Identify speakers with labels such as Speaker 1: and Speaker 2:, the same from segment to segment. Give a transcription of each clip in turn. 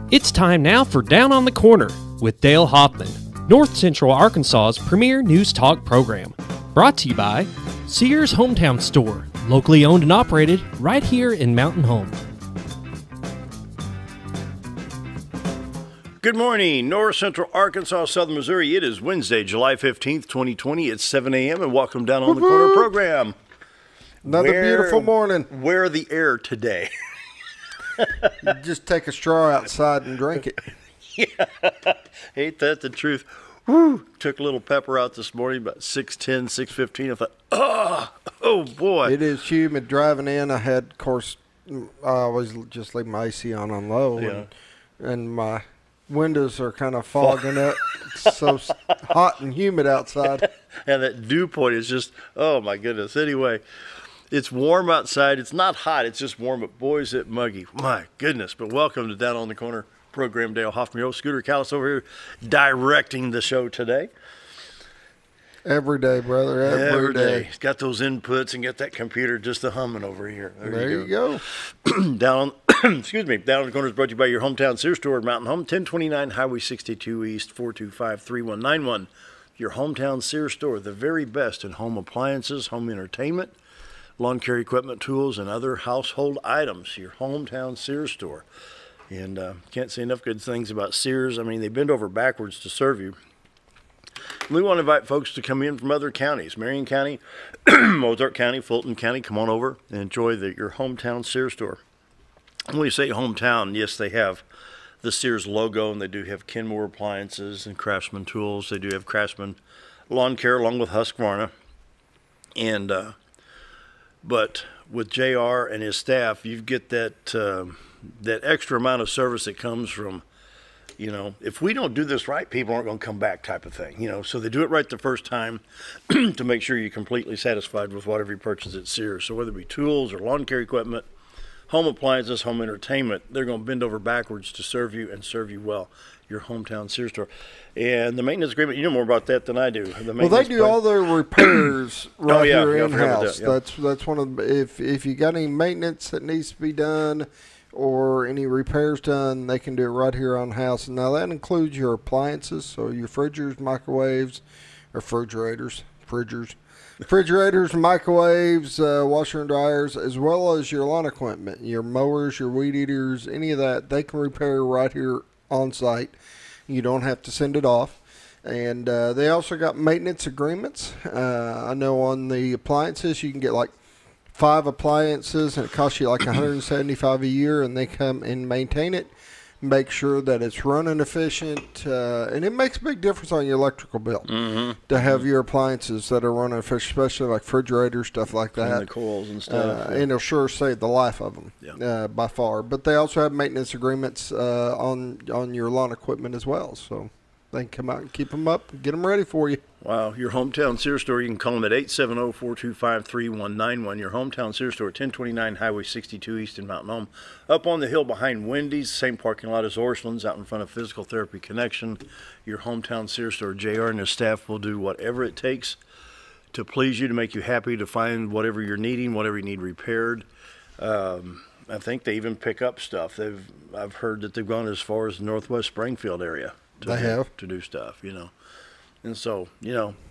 Speaker 1: It's time now for Down on the Corner with Dale Hoffman, North Central Arkansas's premier news talk program. Brought to you by Sears Hometown Store, locally owned and operated right here in Mountain Home.
Speaker 2: Good morning, North Central Arkansas, Southern Missouri. It is Wednesday, July 15th, 2020. It's 7 a.m. and welcome Down on the Corner program.
Speaker 3: Another beautiful morning.
Speaker 2: Where the air today?
Speaker 3: You just take a straw outside and drink it.
Speaker 2: Yeah, ain't that the truth? Woo. Took a little pepper out this morning, about 6:10, 6:15. I thought, oh boy.
Speaker 3: It is humid driving in. I had, of course, I always just leave my AC on low,
Speaker 2: Yeah.
Speaker 3: and my windows are kind of fogging up. It's so hot and humid outside.
Speaker 2: And that dew point is just, oh my goodness. Anyway, it's warm outside. It's not hot. It's just warm, but boy, is it muggy. My goodness. But welcome to Down on the Corner program. Dale Hoffman, Scooter Callis over here directing the show today.
Speaker 3: Every day, brother. Every day.
Speaker 2: He's got those inputs and got that computer just a humming over here.
Speaker 3: There you go.
Speaker 2: Down on the Corner is brought to you by your hometown Sears store at Mountain Home, 1029 Highway 62 East, 425-3191. Your hometown Sears store, the very best in home appliances, home entertainment, lawn care equipment, tools, and other household items. Your hometown Sears store. And can't say enough good things about Sears. I mean, they bend over backwards to serve you. We want to invite folks to come in from other counties, Marion County, Mozart County, Fulton County. Come on over and enjoy your hometown Sears store. When we say hometown, yes, they have the Sears logo, and they do have Kenmore appliances and Craftsman tools. They do have Craftsman lawn care along with Husqvarna. And but with JR and his staff, you get that extra amount of service that comes from, if we don't do this right, people aren't going to come back type of thing, So they do it right the first time to make sure you're completely satisfied with whatever you purchase at Sears. So whether it be tools or lawn care equipment, home appliances, home entertainment, they're going to bend over backwards to serve you and serve you well. Your hometown Sears store. And the maintenance agreement, you know more about that than I do.
Speaker 3: Well, they do all their repairs here in-house.
Speaker 2: Yeah.
Speaker 3: That's one of the, if you got any maintenance that needs to be done or any repairs done, they can do it right here on house. Now, that includes your appliances, so your refrigerators, microwaves, or refrigerators, microwaves, washer and dryers, as well as your lawn equipment, your mowers, your weed eaters, any of that, they can repair right here on site. You don't have to send it off. And they also got maintenance agreements. I know on the appliances you can get like 5 appliances and it costs you like $175 a year, and they come and maintain it, make sure that it's running efficient, and it makes a big difference on your electrical bill to have your appliances that are running efficient, especially like refrigerators, stuff like that.
Speaker 2: And the coils and stuff.
Speaker 3: And it'll sure save the life of them by far. But they also have maintenance agreements on your lawn equipment as well, so they can come out and keep them up and get them ready for you.
Speaker 2: Wow, your hometown Sears store, you can call them at 870-425-3191. Your hometown Sears store, 1029 Highway 62 East in Mountain Home. Up on the hill behind Wendy's, same parking lot as Orscheln's, out in front of Physical Therapy Connection. Your hometown Sears store, JR and his staff will do whatever it takes to please you, to make you happy, to find whatever you're needing, whatever you need repaired. I think they even pick up stuff. I've heard that they've gone as far as the Northwest Springfield area to do stuff, And so,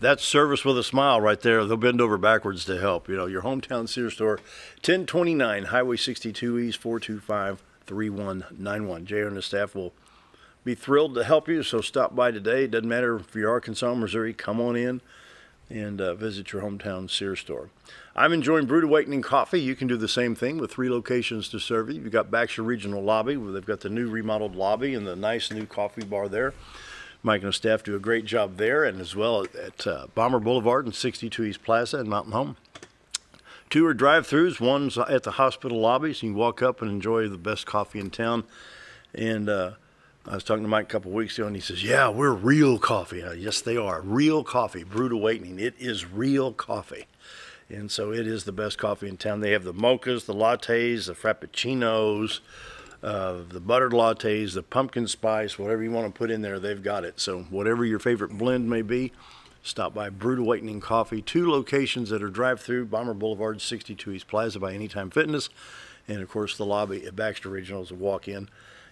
Speaker 2: that's service with a smile right there. They'll bend over backwards to help. Your hometown Sears store, 1029 Highway 62 East, 425-3191. Jay and the staff will be thrilled to help you, so stop by today. It doesn't matter if you're Arkansas, Missouri, come on in and visit your hometown Sears store. I'm enjoying Brewed Awakening coffee. You can do the same thing with 3 locations to serve you. You've got Baxter Regional Lobby, where they've got the new remodeled lobby and the nice new coffee bar there. Mike and his staff do a great job there, and as well at Bomber Boulevard and 62 East Plaza in Mountain Home. 2 are drive-thrus. One's at the hospital lobby, so you can walk up and enjoy the best coffee in town. And I was talking to Mike a couple of weeks ago, and he says, yeah, we're real coffee. Yes, they are. Real coffee. Brewed Awakening. It is real coffee. And so it is the best coffee in town. They have the mochas, the lattes, the frappuccinos, the buttered lattes, the pumpkin spice, whatever you want to put in there, they've got it. So whatever your favorite blend may be, stop by Brewed Awakening Coffee. 2 locations that are drive-through, Bomber Boulevard, 62 East Plaza by Anytime Fitness, and, of course, the lobby at Baxter Regional is a walk-in.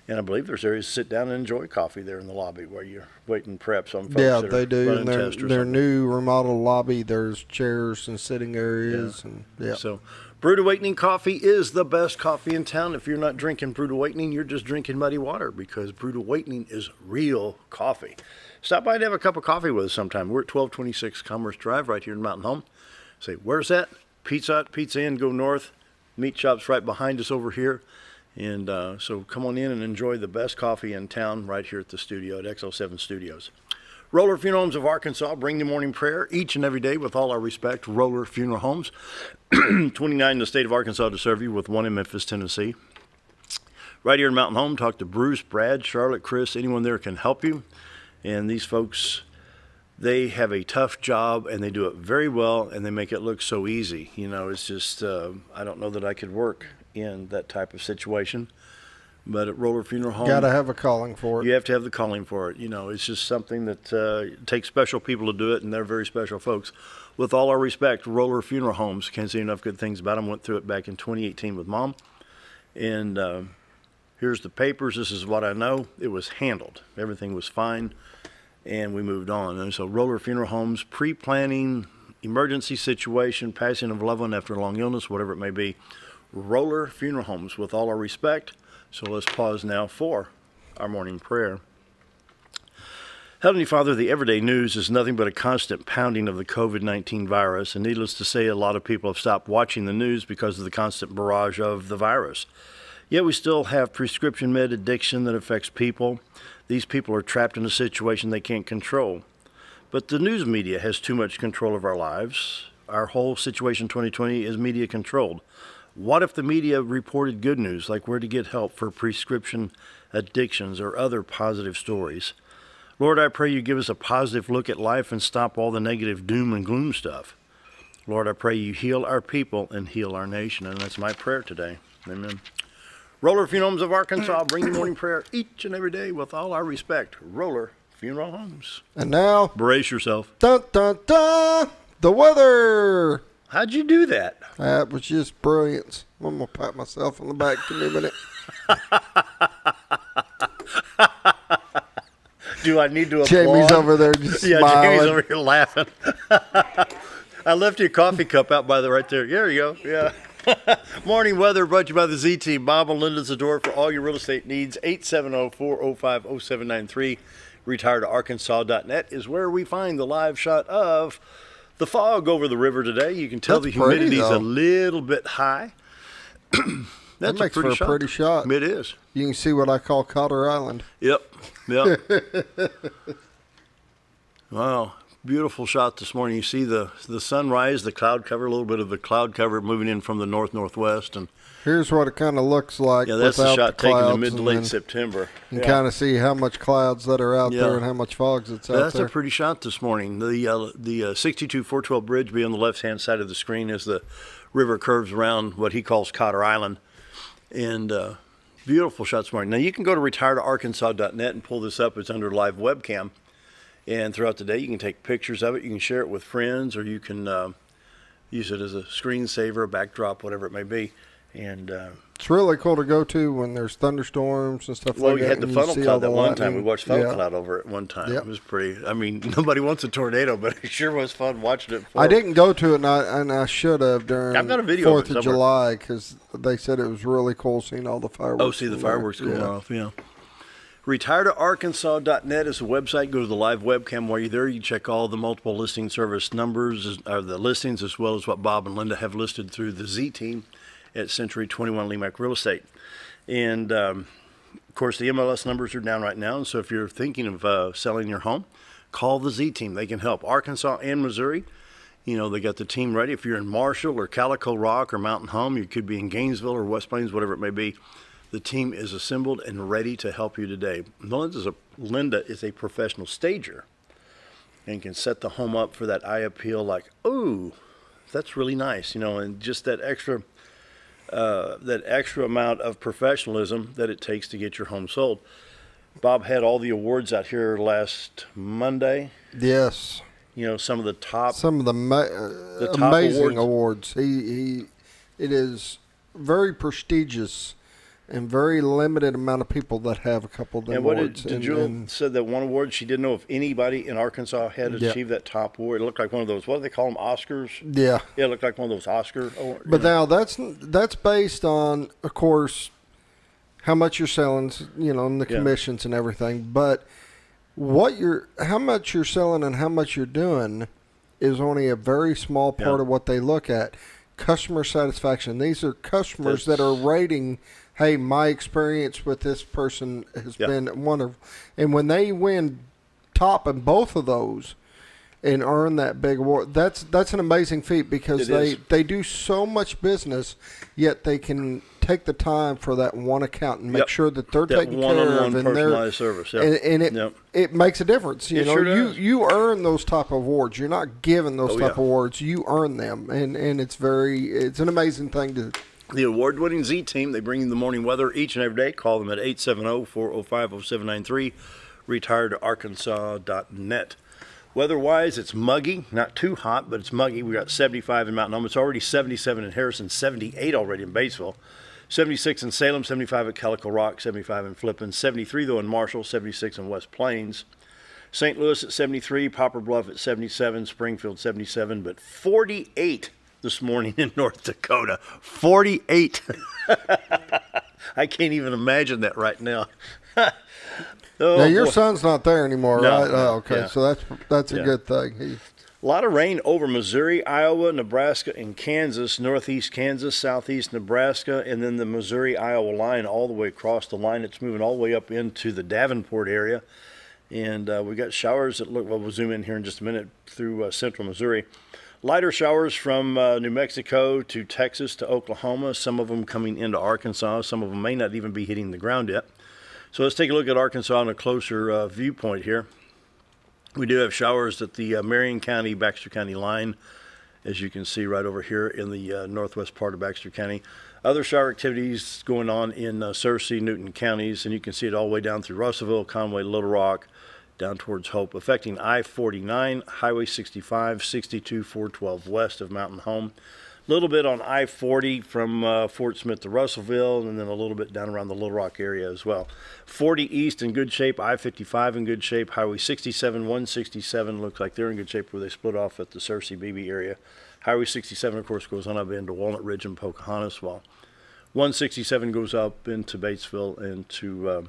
Speaker 2: And I believe there's areas to sit down and enjoy coffee there in the lobby while you're waiting perhaps on folks
Speaker 3: Yeah,
Speaker 2: that
Speaker 3: they
Speaker 2: are
Speaker 3: do.
Speaker 2: running
Speaker 3: In
Speaker 2: tests or
Speaker 3: their
Speaker 2: something.
Speaker 3: new remodeled lobby, there's chairs and sitting areas.
Speaker 2: Yeah.
Speaker 3: And yeah.
Speaker 2: So, Brewed Awakening coffee is the best coffee in town. If you're not drinking Brewed Awakening, you're just drinking muddy water, because Brewed Awakening is real coffee. Stop by and have a cup of coffee with us sometime. We're at 1226 Commerce Drive right here in Mountain Home. Say, where's that? Pizza Hut, Pizza Inn, go north. Meat shop's right behind us over here. And so come on in and enjoy the best coffee in town right here at the studio at XL7 Studios. Roller Funeral Homes of Arkansas bring the morning prayer each and every day with all our respect. Roller Funeral Homes, 29 in the state of Arkansas to serve you, with one in Memphis, Tennessee. Right here in Mountain Home, talk to Bruce, Brad, Charlotte, Chris. Anyone there can help you. And these folks, they have a tough job, and they do it very well, and they make it look so easy. You know, it's just, I don't know that I could work in that type of situation. But at Roller Funeral Home,
Speaker 3: Got to have a calling for it.
Speaker 2: you have to have the calling for it. You know, it's just something that it takes special people to do it, and they're very special folks. With all our respect, Roller Funeral Homes, can't say enough good things about them. Went through it back in 2018 with Mom. And here's the papers. This is what I know. It was handled. Everything was fine, and we moved on. And so Roller Funeral Homes, pre-planning, emergency situation, passing of a loved one after a long illness, whatever it may be. Roller Funeral Homes, with all our respect. So let's pause now for our morning prayer. Heavenly Father, the everyday news is nothing but a constant pounding of the COVID-19 virus, and needless to say, a lot of people have stopped watching the news because of the constant barrage of the virus. Yet we still have prescription med addiction that affects people. These people are trapped in a situation they can't control. But the news media has too much control of our lives. Our whole situation 2020 is media controlled. What if the media reported good news, like where to get help for prescription addictions or other positive stories? Lord, I pray you give us a positive look at life and stop all the negative doom and gloom stuff. Lord, I pray you heal our people and heal our nation, and that's my prayer today. Amen. Roller Funeral Homes of Arkansas, bring the morning prayer each and every day with all our respect. Roller Funeral Homes.
Speaker 3: And now,
Speaker 2: Brace yourself.
Speaker 3: dun, dun, dun, the weather.
Speaker 2: How'd you do that?
Speaker 3: That was just brilliant. I'm going to pat myself on the back. Give me a minute.
Speaker 2: Do I need to applaud?
Speaker 3: Jamie's over there just
Speaker 2: Yeah,
Speaker 3: smiling.
Speaker 2: Jamie's over here laughing. I left your coffee cup out by the right there. There you go. Yeah. Morning weather brought to you by the Z Team. Bob and Linda's the door for all your real estate needs. 870-405-0793. Retiredarkansas.net is where we find the live shot of the fog over the river today. You can tell
Speaker 3: That's
Speaker 2: the humidity's
Speaker 3: pretty,
Speaker 2: a little bit high. That's
Speaker 3: That makes for a pretty shot.
Speaker 2: It is.
Speaker 3: You can see what I call Cotter Island.
Speaker 2: Yep. Wow. Beautiful shot this morning. You see the sunrise, the cloud cover, a little bit of the cloud cover moving in from the north-northwest. And
Speaker 3: Here's what it kind of looks like.
Speaker 2: yeah, that's the
Speaker 3: without
Speaker 2: shot
Speaker 3: the
Speaker 2: taken in
Speaker 3: clouds,
Speaker 2: mid to
Speaker 3: and
Speaker 2: late
Speaker 3: then
Speaker 2: September.
Speaker 3: You can kind of see how much clouds that are out
Speaker 2: Yeah.
Speaker 3: there and how much fogs it's out
Speaker 2: That's
Speaker 3: there.
Speaker 2: a pretty shot this morning. The 62-412 bridge be on the left-hand side of the screen as the river curves around what he calls Cotter Island. And beautiful shot this morning. Now, you can go to retiredarkansas.net and pull this up. It's under live webcam. And throughout the day, you can take pictures of it. You can share it with friends, or you can use it as a screensaver, a backdrop, whatever it may be. And
Speaker 3: It's really cool to go to when there's thunderstorms and stuff
Speaker 2: well,
Speaker 3: like
Speaker 2: we
Speaker 3: that.
Speaker 2: had the
Speaker 3: and you
Speaker 2: funnel
Speaker 3: see all
Speaker 2: cloud
Speaker 3: the
Speaker 2: that one
Speaker 3: lightning.
Speaker 2: time. We watched funnel
Speaker 3: Yeah.
Speaker 2: cloud over it one time.
Speaker 3: Yep.
Speaker 2: It was pretty. I mean, nobody wants a tornado, but it sure was fun watching it.
Speaker 3: I didn't go to it, and I should have during
Speaker 2: I've got a video of
Speaker 3: 4th
Speaker 2: it
Speaker 3: of
Speaker 2: somewhere.
Speaker 3: July because they said it was really cool seeing all the fireworks.
Speaker 2: Oh, see the
Speaker 3: from there.
Speaker 2: fireworks going
Speaker 3: Yeah.
Speaker 2: off, yeah. Retiredarkansas.net is the website. Go to the live webcam while you're there. You check all the multiple listing service numbers, or the listings, as well as what Bob and Linda have listed through the Z Team at Century 21 Lemac Real Estate. And, of course, the MLS numbers are down right now. And so if you're thinking of selling your home, call the Z Team. They can help. Arkansas and Missouri, you know, they got the team ready. If you're in Marshall or Calico Rock or Mountain Home, you could be in Gainesville or West Plains, whatever it may be. The team is assembled and ready to help you today. Linda is a professional stager and can set the home up for that eye appeal like, ooh, that's really nice, you know, and just that extra amount of professionalism that it takes to get your home sold. Bob had all the awards out here last Monday.
Speaker 3: Yes.
Speaker 2: You know, some of the top
Speaker 3: Amazing
Speaker 2: top
Speaker 3: awards. It is very prestigious and very limited amount of people that have a couple of them
Speaker 2: And what
Speaker 3: awards.
Speaker 2: did Jewel said that one award she didn't know if anybody in Arkansas had achieved that top award. It looked like one of those, what do they call them, Oscars?
Speaker 3: Yeah.
Speaker 2: Yeah, it looked like one of those Oscar awards.
Speaker 3: But now that's based on, of course, how much you're selling, and the commissions and everything. But how much you're selling and how much you're doing is only a very small part of what they look at. Customer satisfaction. These are customers that are rating, hey, my experience with this person has been wonderful. And when they win top in both of those and earn that big award, that's an amazing feat, because they do so much business, yet they can take the time for that one account and make sure that they're taken care of, and
Speaker 2: personalized service.
Speaker 3: And it makes a difference. You earn those type of awards. You're not given those type of awards. You earn them, and it's an amazing thing to.
Speaker 2: The award-winning Z Team, they bring you the morning weather each and every day. Call them at 870-405-0793. retiredarkansas.net. Weather-wise, it's muggy, not too hot, but it's muggy. We got 75 in Mountain Home. It's already 77 in Harrison, 78 already in Batesville, 76 in Salem, 75 at Calico Rock, 75 in Flippin, 73 though in Marshall, 76 in West Plains, St. Louis at 73, Poplar Bluff at 77, Springfield 77, but 48 this morning in North Dakota. 48. I can't even imagine that right now.
Speaker 3: Now, your son's not there anymore, right?
Speaker 2: No,
Speaker 3: okay,
Speaker 2: yeah.
Speaker 3: so that's a good thing.
Speaker 2: A lot of rain over Missouri, Iowa, Nebraska, and Kansas, northeast Kansas, southeast Nebraska, and then the Missouri-Iowa line all the way across the line. It's moving all the way up into the Davenport area. And we got showers that look, well, we'll zoom in here in just a minute through central Missouri. Lighter showers from New Mexico to Texas to Oklahoma, some of them coming into Arkansas. Some of them may not even be hitting the ground yet. So let's take a look at Arkansas on a closer viewpoint here. We do have showers at the Marion County, Baxter County line, as you can see right over here in the northwest part of Baxter County. Other shower activities going on in Searcy, Newton counties, and you can see it all the way down through Russellville, Conway, Little Rock, down towards Hope, affecting I-49, Highway 65, 62, 412 west of Mountain Home. A little bit on I-40 from Fort Smith to Russellville, and then a little bit down around the Little Rock area as well. 40 east in good shape, I-55 in good shape, Highway 67, 167 looks like they're in good shape where they split off at the Searcy BB area. Highway 67, of course, goes on up into Walnut Ridge and Pocahontas, while 167 goes up into Batesville and to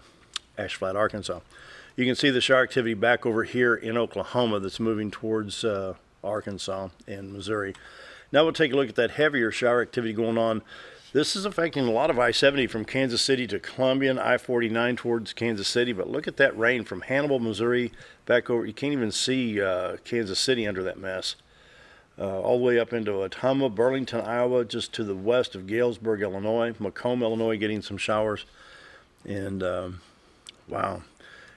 Speaker 2: Ash Flat, Arkansas. You can see the shower activity back over here in Oklahoma that's moving towards Arkansas and Missouri. Now we'll take a look at that heavier shower activity going on. This is affecting a lot of I-70 from Kansas City to Columbia and I-49 towards Kansas City. But look at that rain from Hannibal, Missouri, back over. You can't even see Kansas City under that mess. All the way up into Ottumwa, Burlington, Iowa, just to the west of Galesburg, Illinois. Macomb, Illinois, getting some showers. And, wow.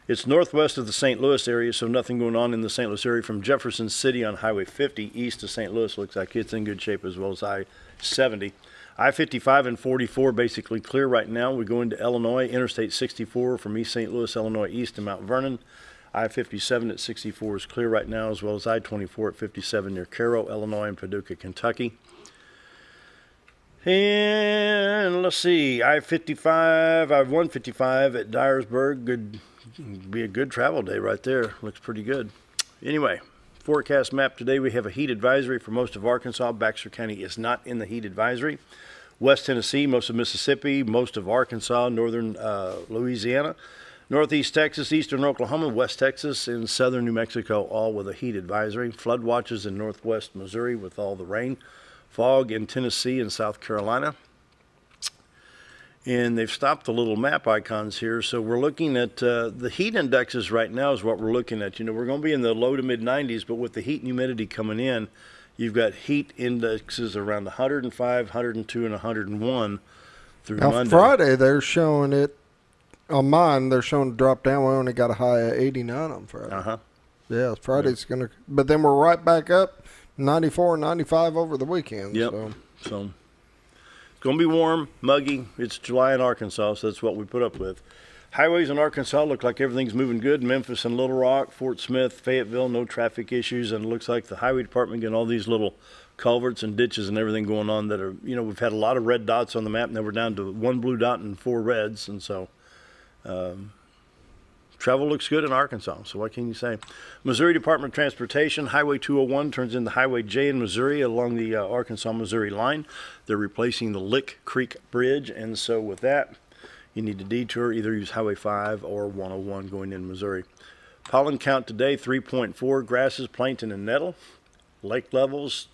Speaker 2: It's northwest of the St. Louis area, so nothing going on in the St. Louis area. From Jefferson City on Highway 50 east to St. Louis, looks like it's in good shape, as well as I-70. I-55 and 44 basically clear right now. We go into Illinois, Interstate 64 from East St. Louis, Illinois, east to Mount Vernon. I-57 at 64 is clear right now, as well as I-24 at 57 near Cairo, Illinois, and Paducah, Kentucky. And let's see, I-55, I-155 at Dyersburg, be a good travel day right there. Looks pretty good. Anyway, forecast map today, we have a heat advisory for most of Arkansas. Baxter County is not in the heat advisory. West Tennessee, most of Mississippi, most of Arkansas, northern Louisiana, northeast Texas, eastern Oklahoma, west Texas, and southern New Mexico, all with a heat advisory. Flood watches in northwest Missouri with all the rain. Fog in Tennessee and South Carolina. And they've stopped the little map icons here, so we're looking at the heat indexes right now is what we're looking at. You know, we're going to be in the low to mid 90s, but with the heat and humidity coming in, you've got heat indexes around 105, 102, and 101 through Monday.
Speaker 3: Friday, they're showing it, on mine, they're showing it drop down. We only got a high of 89 on Friday. Yeah, Friday's going to, but then we're right back up, 94, 95 over the weekend.
Speaker 2: Yep.
Speaker 3: So
Speaker 2: It's going to be warm, muggy. It's July in Arkansas, so that's what we put up with. Highways in Arkansas look like everything's moving good. Memphis and Little Rock, Fort Smith, Fayetteville, no traffic issues. And it looks like the highway department getting all these little culverts and ditches and everything going on that are, we've had a lot of red dots on the map. Now we're down to 1 blue dot and 4 reds. And so travel looks good in Arkansas. So what can you say? Missouri Department of Transportation, Highway 201 turns into Highway J in Missouri along the Arkansas-Missouri line. They're replacing the Lick Creek Bridge. And so with that, you need to detour, either use Highway 5 or 101 going in Missouri. Pollen count today, 3.4. Grasses, plankton, and nettle. Lake levels,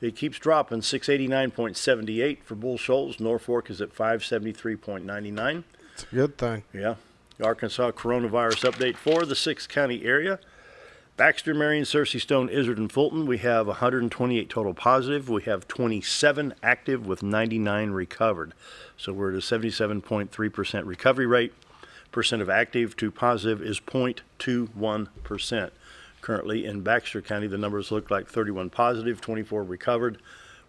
Speaker 2: it keeps dropping, 689.78 for Bull Shoals. Norfolk is at 573.99.
Speaker 3: It's a good thing.
Speaker 2: Yeah. Arkansas coronavirus update for the 6-county area. Baxter, Marion, Searcy, Stone, Izard, and Fulton. We have 128 total positive. We have 27 active with 99 recovered. So we're at a 77.3% recovery rate. Percent of active to positive is 0.21%. Currently in Baxter County, the numbers look like 31 positive, 24 recovered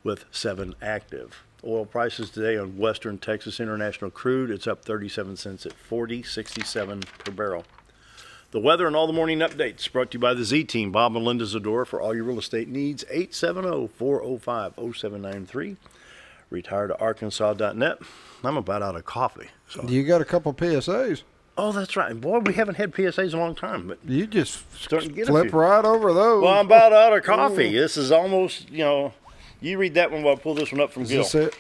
Speaker 2: with 7 active. Oil prices today on Western Texas International Crude, it's up 37 cents at $40.67 per barrel. The weather and all the morning updates brought to you by the Z-Team. Bob and Linda Zadora for all your real estate needs. 870-405-0793. Retiredarkansas.net. I'm about out of coffee. So.
Speaker 3: You got a couple PSAs.
Speaker 2: Oh, that's right. Boy, we haven't had PSAs in a long time. But
Speaker 3: you just
Speaker 2: starting to get
Speaker 3: flip right over those.
Speaker 2: Well, I'm about out of coffee. Ooh. This is almost, you read that one while I pull this one up from Gil.
Speaker 3: Is this it?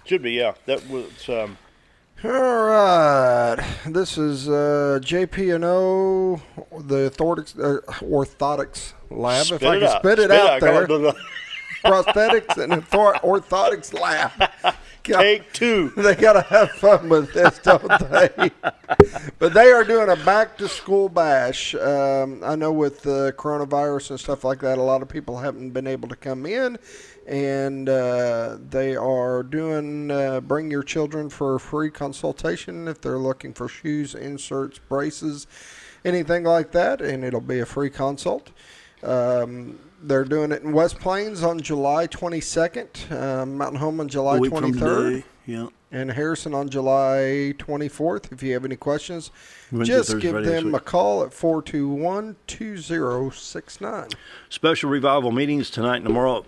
Speaker 2: Should be, yeah. That was...
Speaker 3: All right, this is JP&O, the orthotics lab.
Speaker 2: Spit
Speaker 3: if I can spit it out there. Prosthetics and orthotics lab.
Speaker 2: Take 2.
Speaker 3: They got to have fun with this, don't they? But they are doing a back-to-school bash. I know with the coronavirus and stuff like that, a lot of people haven't been able to come in. And they are doing bring your children for a free consultation if they're looking for shoes, inserts, braces, anything like that, and it'll be a free consult. They're doing it in West Plains on July 22nd, Mountain Home on July 23rd, and Harrison on July 24th. If you have any questions, just give them a call at 421-2069.
Speaker 2: Special revival meetings tonight and tomorrow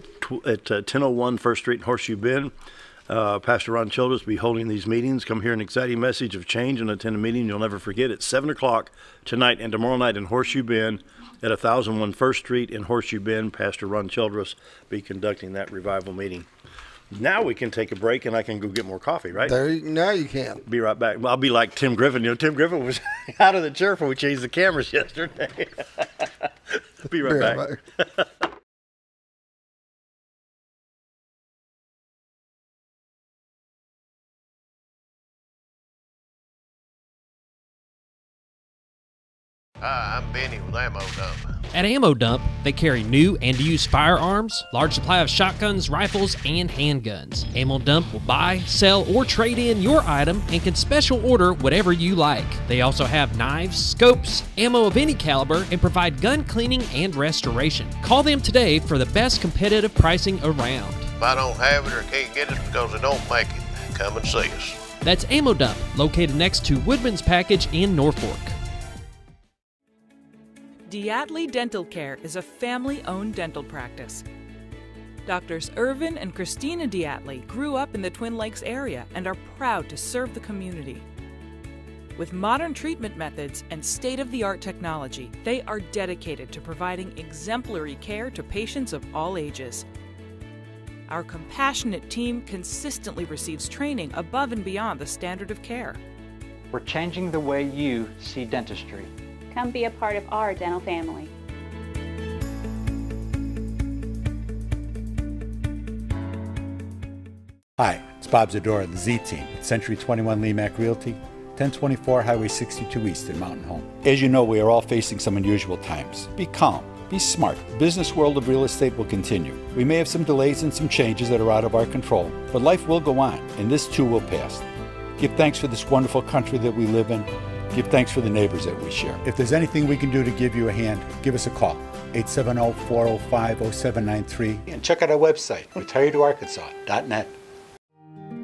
Speaker 2: at 1001 First Street in Horseshoe Bend. Pastor Ron Childress will be holding these meetings. Come hear an exciting message of change and attend a meeting you'll never forget at 7 o'clock tonight and tomorrow night in Horseshoe Bend at 1001 First Street in Horseshoe Bend. Pastor Ron Childress will be conducting that revival meeting. Now we can take a break and I can go get more coffee, right?
Speaker 3: Now you can.
Speaker 2: Be right back. Well, I'll be like Tim Griffin. Tim Griffin was out of the chair when we changed the cameras yesterday. Be right back.
Speaker 4: Hi, I'm Benny with Ammo Dump.
Speaker 1: At Ammo Dump, they carry new and used firearms, large supply of shotguns, rifles, and handguns. Ammo Dump will buy, sell, or trade in your item and can special order whatever you like. They also have knives, scopes, ammo of any caliber, and provide gun cleaning and restoration. Call them today for the best competitive pricing around.
Speaker 4: If I don't have it or can't get it because they don't make it, come and see us.
Speaker 1: That's Ammo Dump, located next to Woodman's Package in Norfolk.
Speaker 5: Diatley Dental Care is a family-owned dental practice. Doctors Irvin and Christina Diatley grew up in the Twin Lakes area and are proud to serve the community. With modern treatment methods and state-of-the-art technology, they are dedicated to providing exemplary care to patients of all ages. Our compassionate team consistently receives training above and beyond the standard of care.
Speaker 6: We're changing the way you see dentistry.
Speaker 7: Come be a part of our dental family.
Speaker 8: Hi, it's Bob Zadora of the Z-Team at Century 21 Lemac Realty, 1024 Highway 62 East in Mountain Home. As you know, we are all facing some unusual times. Be calm. Be smart. The business world of real estate will continue. We may have some delays and some changes that are out of our control, but life will go on, and this too will pass. Give thanks for this wonderful country that we live in. Give thanks for the neighbors that we share. If there's anything we can do to give you a hand, give us a call. 870-405-0793. And check out our website, retiredtoarkansas.net.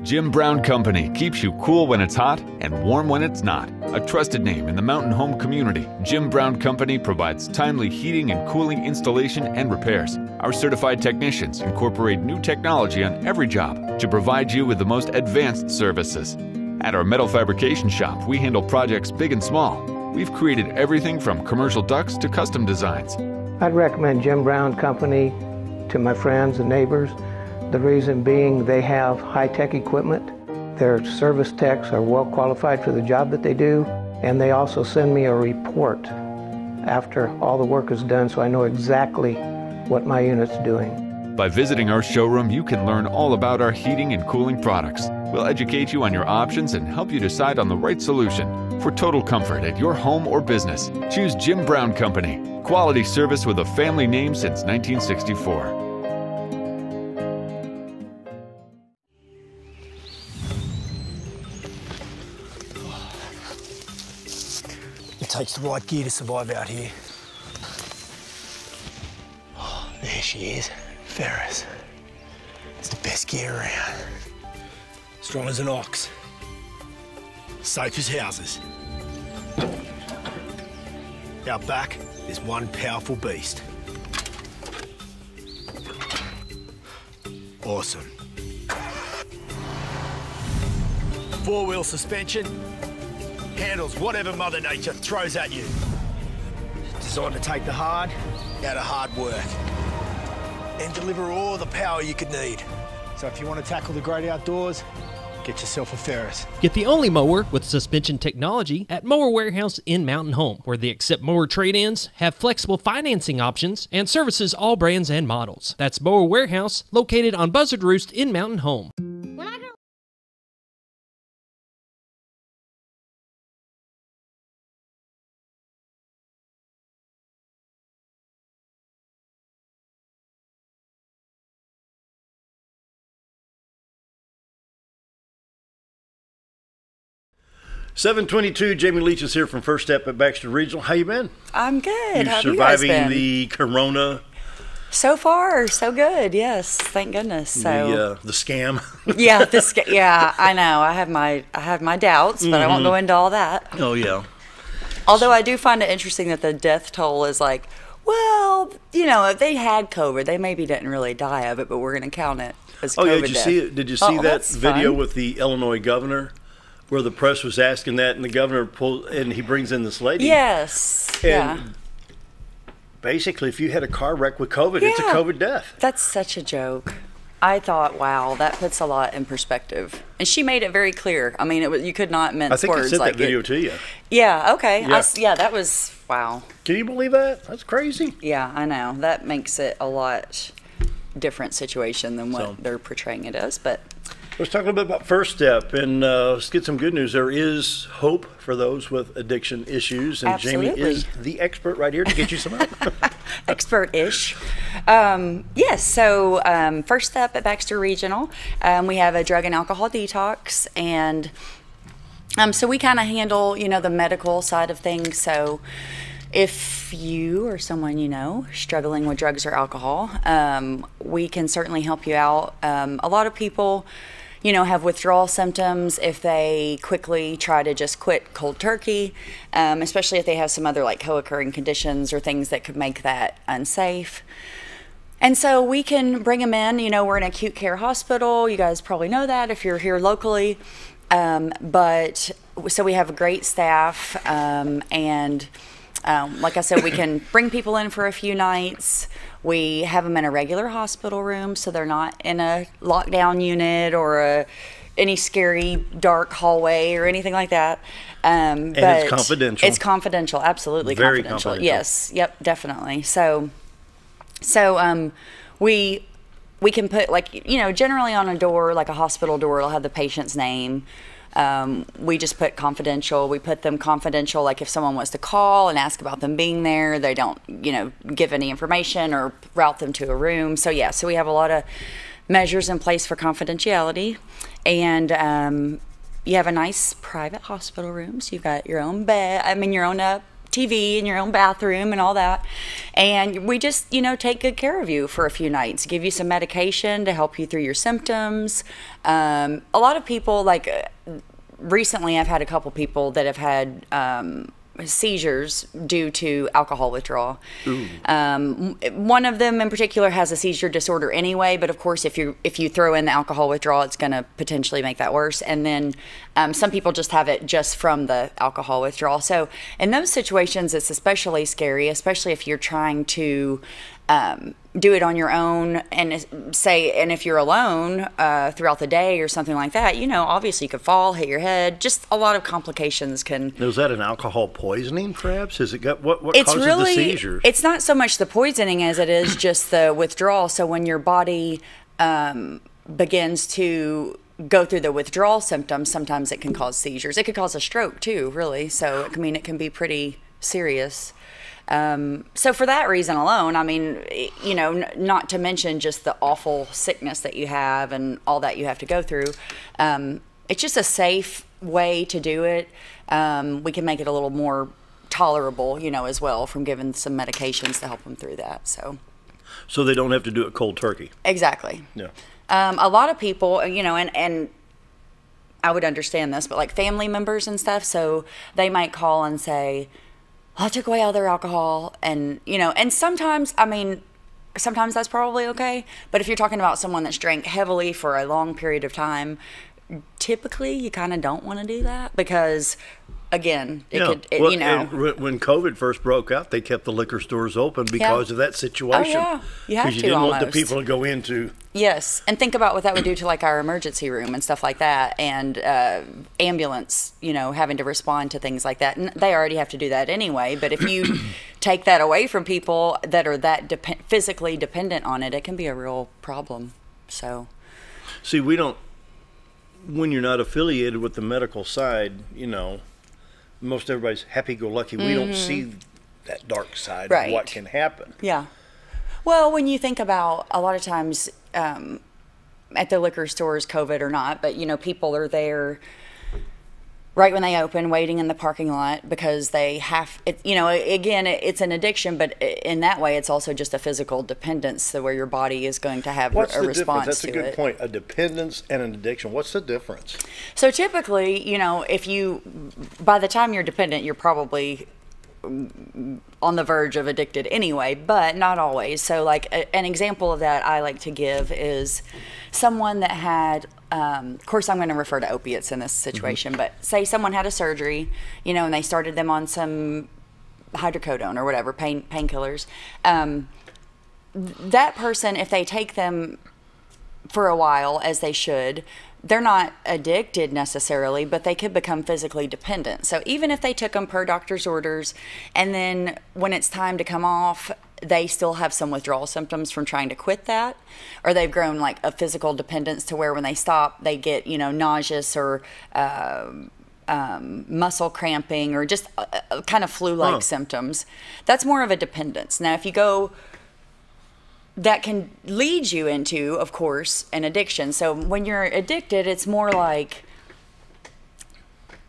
Speaker 9: Jim Brown Company keeps you cool when it's hot and warm when it's not. A trusted name in the mountain home community, Jim Brown Company provides timely heating and cooling installation and repairs. Our certified technicians incorporate new technology on every job to provide you with the most advanced services. At our metal fabrication shop, we handle projects big and small. We've created everything from commercial ducts to custom designs.
Speaker 10: I'd recommend Jim Brown Company to my friends and neighbors. The reason being they have high-tech equipment. Their service techs are well qualified for the job that they do, and they also send me a report after all the work is done so I know exactly what my unit's doing.
Speaker 9: By visiting our showroom, you can learn all about our heating and cooling products. We'll educate you on your options and help you decide on the right solution. For total comfort at your home or business, choose Jim Brown Company. Quality service with a family name since 1964.
Speaker 11: It takes the right gear to survive out here. Oh, there she is, Ferris. It's the best gear around. Strong as an ox. Safe as houses. Out back, there's one powerful beast. Awesome. Four-wheel suspension. Handles whatever Mother Nature throws at you. Designed to take the hard out of hard work and deliver all the power you could need. So if you want to tackle the great outdoors, get yourself a Ferris.
Speaker 1: Get the only mower with suspension technology at Mower Warehouse in Mountain Home, where they accept mower trade-ins, have flexible financing options, and services all brands and models. That's Mower Warehouse, located on Buzzard Roost in Mountain Home.
Speaker 2: $7:22. Jamie Leach is here from First Step at Baxter Regional. How you been?
Speaker 12: I'm good.
Speaker 2: You
Speaker 12: How have you guys
Speaker 2: surviving
Speaker 12: been?
Speaker 2: the corona?
Speaker 12: So far, so good. Yes, thank goodness. So
Speaker 2: The scam.
Speaker 12: yeah, I know. I have my doubts, but I won't go into all that.
Speaker 2: Oh yeah.
Speaker 12: Although I do find it interesting that the death toll is like, well, if they had COVID, they maybe didn't really die of it, but we're going to count it as COVID.
Speaker 2: Oh yeah, did you see it? Did you see that
Speaker 12: that's
Speaker 2: video
Speaker 12: fun.
Speaker 2: with the Illinois governor, where the press was asking that, and the governor pulls, and he brings in this lady.
Speaker 12: Yes.
Speaker 2: And basically, if you had a car wreck with COVID, it's a COVID death.
Speaker 12: That's such a joke. I thought, wow, that puts a lot in perspective. And she made it very clear. I mean, you could not mince words.
Speaker 2: I think I sent
Speaker 12: like
Speaker 2: that video to you.
Speaker 12: Yeah, okay.
Speaker 2: Yeah.
Speaker 12: That was, wow.
Speaker 2: Can you believe that? That's crazy.
Speaker 12: Yeah, I know. That makes it a lot different situation than what they're portraying it as, but...
Speaker 2: Let's talk a little bit about First Step, and let's get some good news. There is hope for those with addiction issues, and
Speaker 12: Absolutely.
Speaker 2: Jamie is the expert right here to get you some help.
Speaker 12: Expert-ish. Yes, so First Step at Baxter Regional, we have a drug and alcohol detox, and so we kind of handle, the medical side of things. So if you or someone you know struggling with drugs or alcohol, we can certainly help you out. A lot of people have withdrawal symptoms if they quickly try to just quit cold turkey, especially if they have some other co-occurring conditions or things that could make that unsafe. And so we can bring them in. We're an acute care hospital. You guys probably know that if you're here locally. But so we have a great staff, and like I said, we can bring people in for a few nights. We have them in a regular hospital room, so they're not in a lockdown unit or any scary dark hallway or anything like that.
Speaker 2: And
Speaker 12: but
Speaker 2: it's confidential.
Speaker 12: It's confidential, absolutely
Speaker 2: Very
Speaker 12: confidential. Yes, yep, definitely. So we can put generally on a door, like a hospital door, it'll have the patient's name. We just put confidential. We put them confidential, like if someone wants to call and ask about them being there, they don't, give any information or route them to a room. So yeah, so we have a lot of measures in place for confidentiality. And you have a nice private hospital room, so you've got your own bed, your own TV and your own bathroom and all that. And we just, take good care of you for a few nights, give you some medication to help you through your symptoms. A lot of people, recently I've had a couple people that have had seizures due to alcohol withdrawal. One of them in particular has a seizure disorder anyway, but of course if you throw in the alcohol withdrawal, it's going to potentially make that worse. And then some people just have it just from the alcohol withdrawal. So in those situations, it's especially scary, especially if you're trying to do it on your own, and if you're alone throughout the day or something like that, obviously you could fall, hit your head. Just a lot of complications can.
Speaker 2: Is that an alcohol poisoning, perhaps? Has it got what causes the seizures?
Speaker 12: It's not so much the poisoning as it is just the withdrawal. So when your body begins to go through the withdrawal symptoms, sometimes it can cause seizures. It could cause a stroke too, really. So it can be pretty serious. So for that reason alone, not to mention just the awful sickness that you have and all that you have to go through, it's just a safe way to do it. We can make it a little more tolerable, as well, from giving some medications to help them through that.
Speaker 2: So they don't have to do it cold turkey.
Speaker 12: Exactly.
Speaker 2: Yeah.
Speaker 12: A lot of people, and I would understand this, but like family members and stuff, so they might call and say, I took away all their alcohol, and and sometimes that's probably okay, but if you're talking about someone that's drank heavily for a long period of time, typically you kind of don't want to do that, because again, when
Speaker 2: COVID first broke out, they kept the liquor stores open because of that situation.
Speaker 12: Oh, yeah. You have to,
Speaker 2: didn't
Speaker 12: almost
Speaker 2: want the people to go into.
Speaker 12: Yes, and think about what that would do to our emergency room and stuff like that, and ambulance, having to respond to things like that. And they already have to do that anyway, but if you take that away from people that are that physically dependent on it, it can be a real problem. So,
Speaker 2: see, we don't, when you're not affiliated with the medical side, most everybody's happy-go-lucky. We don't see that dark side of what can happen.
Speaker 12: Yeah. Well, when you think about a lot of times at the liquor stores, COVID or not, but, people are there right when they open, waiting in the parking lot because they have, again, it's an addiction, but in that way, it's also just a physical dependence, so where your body is going to have a response to it. What's the difference?
Speaker 2: That's a good point. A dependence and an addiction. What's the difference?
Speaker 12: So typically, by the time you're dependent, you're probably on the verge of addicted anyway, but not always. So an example of that I like to give is someone that had, of course I'm going to refer to opiates in this situation, but say someone had a surgery, and they started them on some hydrocodone or whatever, painkillers. That person, if they take them for a while, as they should, they're not addicted necessarily, but they could become physically dependent. So even if they took them per doctor's orders, and then when it's time to come off, they still have some withdrawal symptoms from trying to quit that, or they've grown a physical dependence to where when they stop, they get, nauseous or muscle cramping or just kind of flu-like symptoms. That's more of a dependence. Now, if you go, that can lead you into, of course, an addiction. So when you're addicted, it's more like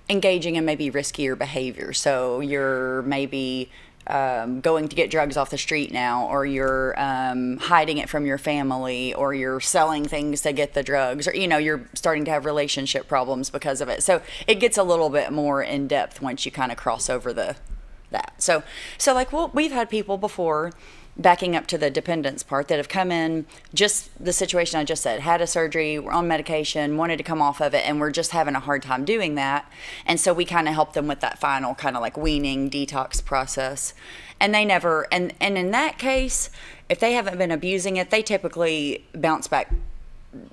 Speaker 12: engaging in maybe riskier behavior. So you're maybe going to get drugs off the street now, or you're hiding it from your family, or you're selling things to get the drugs, or you're starting to have relationship problems because of it. So it gets a little bit more in depth once you kind of cross over that. So we've had people before, backing up to the dependence part, that have come in, just the situation I just said, had a surgery, were on medication, wanted to come off of it, and we're just having a hard time doing that. And so we kind of help them with that final kind of weaning detox process. And they never, and in that case, if they haven't been abusing it, they typically bounce back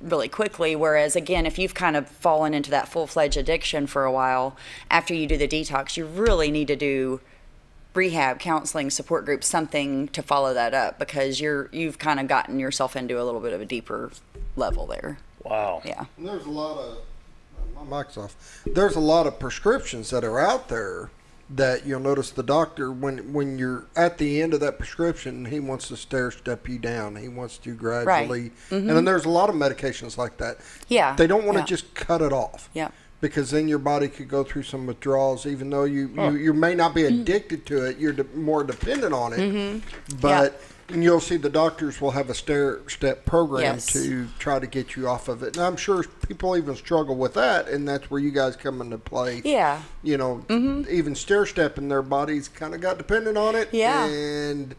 Speaker 12: really quickly. Whereas again, if you've kind of fallen into that full-fledged addiction for a while, after you do the detox, you really need to do rehab, counseling, support groups, something to follow that up, because you've kind of gotten yourself into a little bit of a deeper level there.
Speaker 2: Wow.
Speaker 12: Yeah.
Speaker 3: And there's a lot of, my mic's off. There's a lot of prescriptions that are out there that you'll notice the doctor, when you're at the end of that prescription, he wants to stair-step you down. He wants to gradually, and then there's a lot of medications like that.
Speaker 12: Yeah.
Speaker 3: They don't want to just cut it off.
Speaker 12: Yeah.
Speaker 3: because then your body could go through some withdrawals, even though you may not be addicted to it. You're more dependent on it. But and you'll see the doctors will have a stair-step program to try to get you off of it. And I'm sure people even struggle with that, and that's where you guys come into play.
Speaker 12: Yeah.
Speaker 3: You know, even stair-stepping, their bodies kind of got dependent on it.
Speaker 12: Yeah.
Speaker 3: And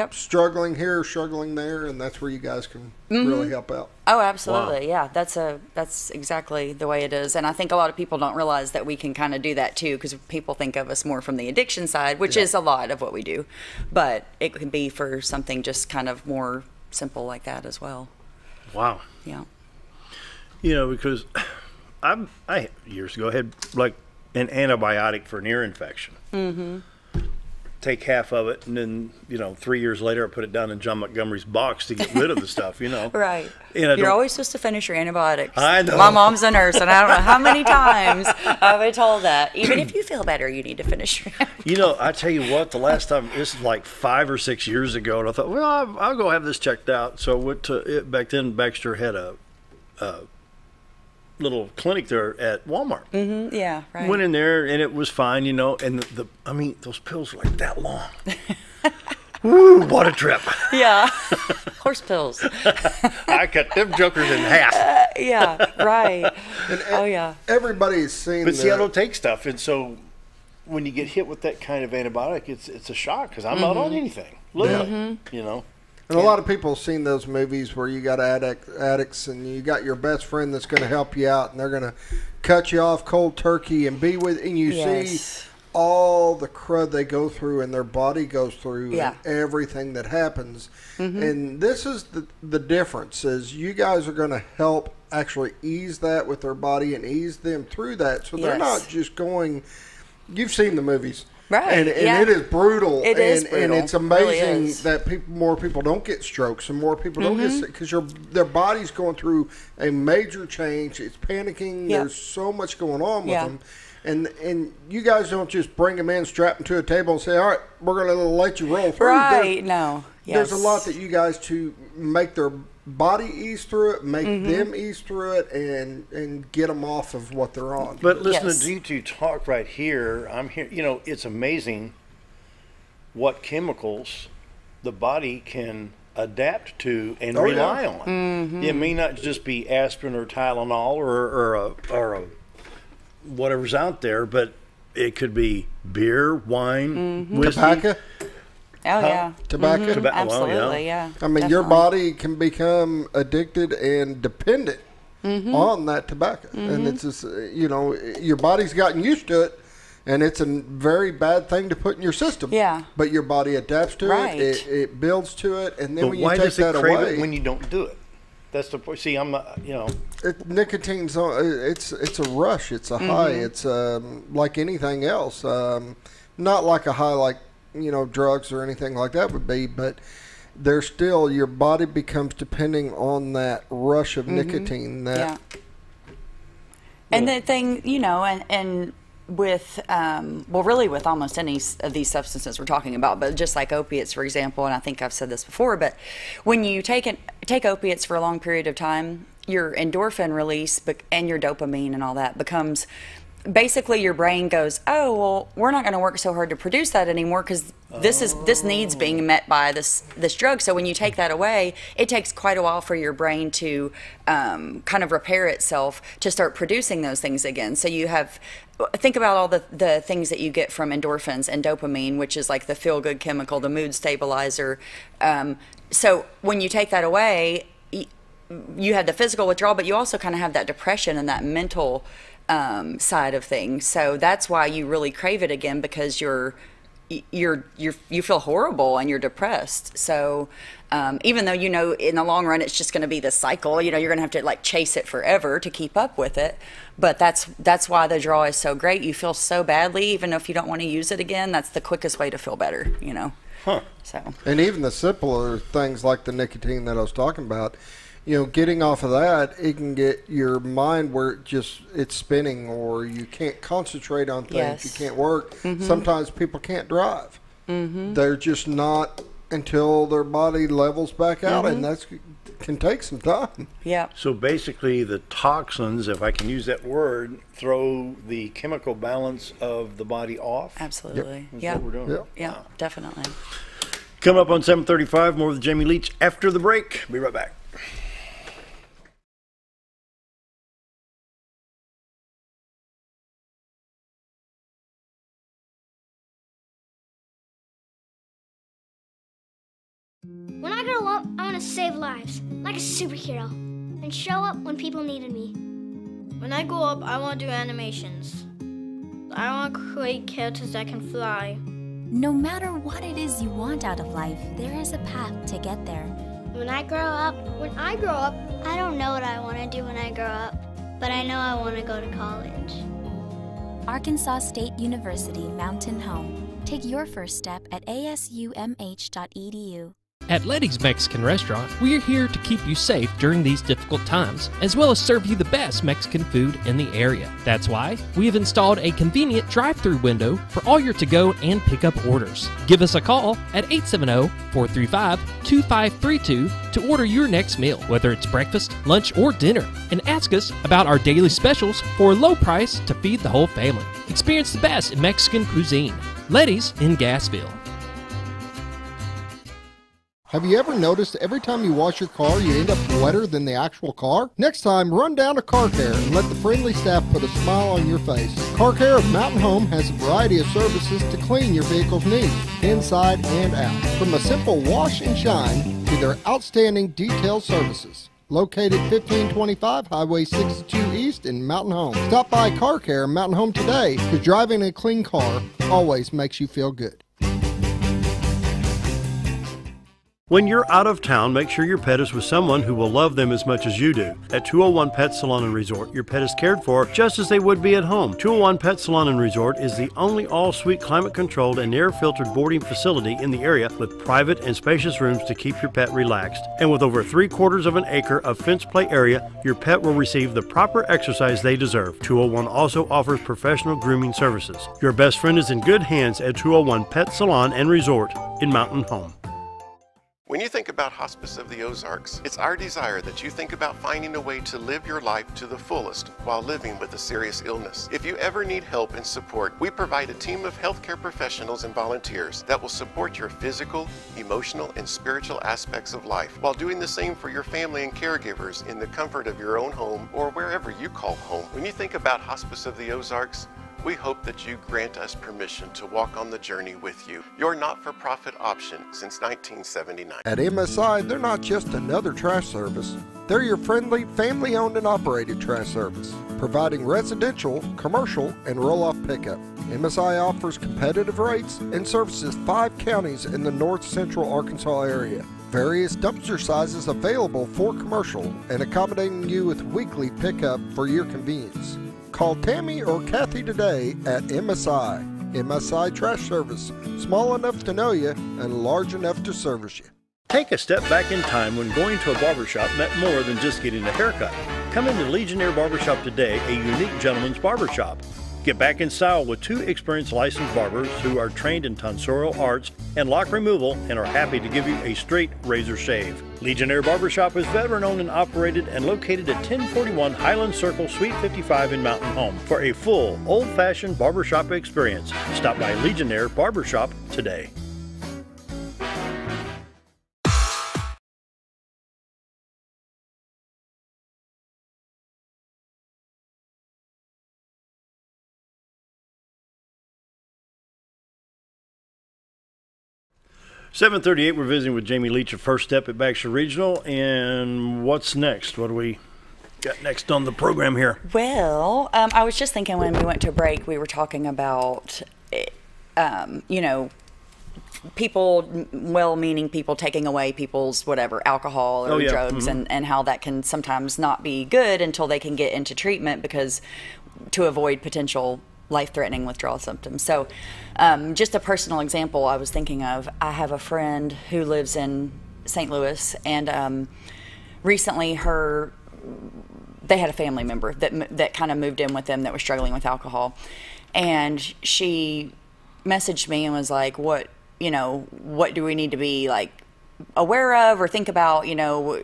Speaker 3: struggling here, struggling there, and that's where you guys can really help out.
Speaker 12: Oh, absolutely. Wow. Yeah, that's exactly the way it is. And I think a lot of people don't realize that we can kind of do that too, because people think of us more from the addiction side, which is a lot of what we do. But it can be for something just kind of more simple like that as well.
Speaker 2: Wow.
Speaker 12: Yeah.
Speaker 2: You know, because I years ago had like an antibiotic for an ear infection. Take half of it, and then 3 years later I put it down in John Montgomery's box to get rid of the stuff.
Speaker 12: Right.
Speaker 2: And
Speaker 12: you're always supposed to finish your antibiotics.
Speaker 2: I know.
Speaker 12: My mom's a nurse, and I don't know how many times I've been told that. Even if you feel better, you need to finish your antibiotics.
Speaker 2: I tell you what, the last time, this is like 5 or 6 years ago, and I thought, well, I'll go have this checked out. So I went to it. Back then, Baxter had a little clinic there at Walmart.
Speaker 12: Yeah, right.
Speaker 2: Went in there, and it was fine, and those pills were like that long. Woo, what a trip.
Speaker 12: Yeah. Horse pills.
Speaker 2: I cut them jokers in half.
Speaker 12: Yeah, right. And
Speaker 3: everybody's seen
Speaker 2: But see, I don't take stuff, and so when you get hit with that kind of antibiotic, it's a shock, because I'm not on anything, literally,
Speaker 3: And a lot of people have seen those movies where you got addicts and you got your best friend that's going to help you out, and they're going to cut you off cold turkey and be with, and you see all the crud they go through and their body goes through and everything that happens. And this is the difference, is you guys are going to help actually ease that with their body and ease them through that. So they're not just going, you've seen the movies.
Speaker 12: Right.
Speaker 3: And it is brutal.
Speaker 12: It is brutal.
Speaker 3: And it's amazing
Speaker 12: Really is.
Speaker 3: that more people don't get strokes and more people don't get sick, because their body's going through a major change. It's panicking. There's so much going on with them. And you guys don't just bring them in, strap them to a table, and say, all right, we're going to let you roll through.
Speaker 12: Right. No.
Speaker 3: There's a lot that you guys to make their body ease through it, make them ease through it, and get them off of what they're on.
Speaker 2: But listening to you two talk right here, I'm here. It's amazing what chemicals the body can adapt to and rely on. It may not just be aspirin or Tylenol or a whatever's out there, but it could be beer, wine, whiskey.
Speaker 3: Tobacco.
Speaker 12: Oh, yeah.
Speaker 3: Tobacco.
Speaker 12: Absolutely, yeah.
Speaker 3: I mean, your body can become addicted and dependent on that tobacco. And it's just, your body's gotten used to it, and it's a very bad thing to put in your system.
Speaker 12: Yeah.
Speaker 3: But your body adapts to it. It builds to it, and then when you take that away.
Speaker 2: Why does it crave it when you don't do it? That's the point. See, I'm not,
Speaker 3: Nicotine's, it's a rush. It's a high. It's like anything else. Not like a high like, drugs or anything like that would be, but there's still, your body becomes depending on that rush of nicotine.
Speaker 12: And the thing, and with, really with almost any of these substances we're talking about, but just like opiates, for example, and I think I've said this before, but when you take opiates for a long period of time, your endorphin release and your dopamine and all that becomes, basically your brain goes, oh, well, we're not going to work so hard to produce that anymore, because this needs being met by this drug. So when you take that away, it takes quite a while for your brain to kind of repair itself to start producing those things again. So think about all the things that you get from endorphins and dopamine, which is like the feel-good chemical, the mood stabilizer. So when you take that away, you have the physical withdrawal, but you also kind of have that depression and that mental side of things. So that's why you really crave it again, because you feel horrible and you're depressed. So even though in the long run it's just going to be this cycle, you're going to have to like chase it forever to keep up with it. But that's why the draw is so great. You feel so badly, even if you don't want to use it again. That's the quickest way to feel better. So.
Speaker 3: And even the simpler things like the nicotine that I was talking about, getting off of that, it can get your mind where it's spinning, or you can't concentrate on things. You can't work. Sometimes people can't drive. They're just not until their body levels back out, and that's can take some time.
Speaker 12: Yeah.
Speaker 2: So basically, the toxins, if I can use that word, throw the chemical balance of the body off.
Speaker 12: Absolutely.
Speaker 2: That's
Speaker 12: Yeah.
Speaker 2: what we're doing.
Speaker 12: Yeah,
Speaker 2: Wow.
Speaker 12: definitely.
Speaker 2: Coming up on 7:35, more with Jamie Leach after the break. Be right back.
Speaker 13: When I grow up, I want to save lives, like a superhero, and show up when people needed me.
Speaker 14: When I grow up, I want to do animations. I want to create characters that can fly.
Speaker 15: No matter what it is you want out of life, there is a path to get there.
Speaker 13: When I grow up, I don't know what I want to do when I grow up, but I know I want to go to college.
Speaker 15: Arkansas State University Mountain Home. Take your first step at asumh.edu.
Speaker 1: At Letty's Mexican Restaurant, we are here to keep you safe during these difficult times, as well as serve you the best Mexican food in the area. That's why we have installed a convenient drive-through window for all your to-go and pick-up orders. Give us a call at 870-435-2532 to order your next meal, whether it's breakfast, lunch, or dinner, and ask us about our daily specials for a low price to feed the whole family. Experience the best in Mexican cuisine. Letty's in Gassville.
Speaker 3: Have you ever noticed every time you wash your car, you end up wetter than the actual car? Next time, run down to Car Care and let the friendly staff put a smile on your face. Car Care of Mountain Home has a variety of services to clean your vehicle's needs, inside and out. From a simple wash and shine to their outstanding detailed services. Located 1525 Highway 62 East in Mountain Home. Stop by Car Care Mountain Home today, because driving a clean car always makes you feel good.
Speaker 2: When you're out of town, make sure your pet is with someone who will love them as much as you do. At 201 Pet Salon and Resort, your pet is cared for just as they would be at home. 201 Pet Salon and Resort is the only all-suite climate-controlled and air-filtered boarding facility in the area with private and spacious rooms to keep your pet relaxed. And with over 3/4 of an acre of fenced play area, your pet will receive the proper exercise they deserve. 201 also offers professional grooming services. Your best friend is in good hands at 201 Pet Salon and Resort in Mountain Home.
Speaker 16: When you think about Hospice of the Ozarks, it's our desire that you think about finding a way to live your life to the fullest while living with a serious illness. If you ever need help and support, we provide a team of healthcare professionals and volunteers that will support your physical, emotional, and spiritual aspects of life while doing the same for your family and caregivers in the comfort of your own home or wherever you call home. When you think about Hospice of the Ozarks, we hope that you grant us permission to walk on the journey with you. Your not-for-profit option since 1979.
Speaker 3: At MSI, they're not just another trash service. They're your friendly, family-owned and operated trash service, providing residential, commercial, and roll-off pickup. MSI offers competitive rates and services 5 counties in the north central Arkansas area. Various dumpster sizes available for commercial and accommodating you with weekly pickup for your convenience. Call Tammy or Kathy today at MSI. MSI Trash Service. Small enough to know you and large enough to service you.
Speaker 2: Take a step back in time when going to a barbershop meant more than just getting a haircut. Come into Legionnaire Barbershop today, a unique gentleman's barbershop. Get back in style with 2 experienced licensed barbers who are trained in tonsorial arts and lock removal and are happy to give you a straight razor shave. Legionnaire Barbershop is veteran-owned and operated and located at 1041 Highland Circle, Suite 55 in Mountain Home. For a full, old-fashioned barbershop experience, stop by Legionnaire Barbershop today. (7:38). We're visiting with Jamie Leach of First Step at Baxter Regional. And what's next? What do we got next on the program here?
Speaker 12: Well, I was just thinking when we went to break, we were talking about, people, well-meaning people taking away people's whatever, alcohol or drugs, and how that can sometimes not be good until they can get into treatment because to avoid potential life-threatening withdrawal symptoms. So just a personal example I was thinking of, I have a friend who lives in St. Louis, and recently they had a family member that kind of moved in with them that was struggling with alcohol, and she messaged me and was like, what what do we need to be like aware of or think about,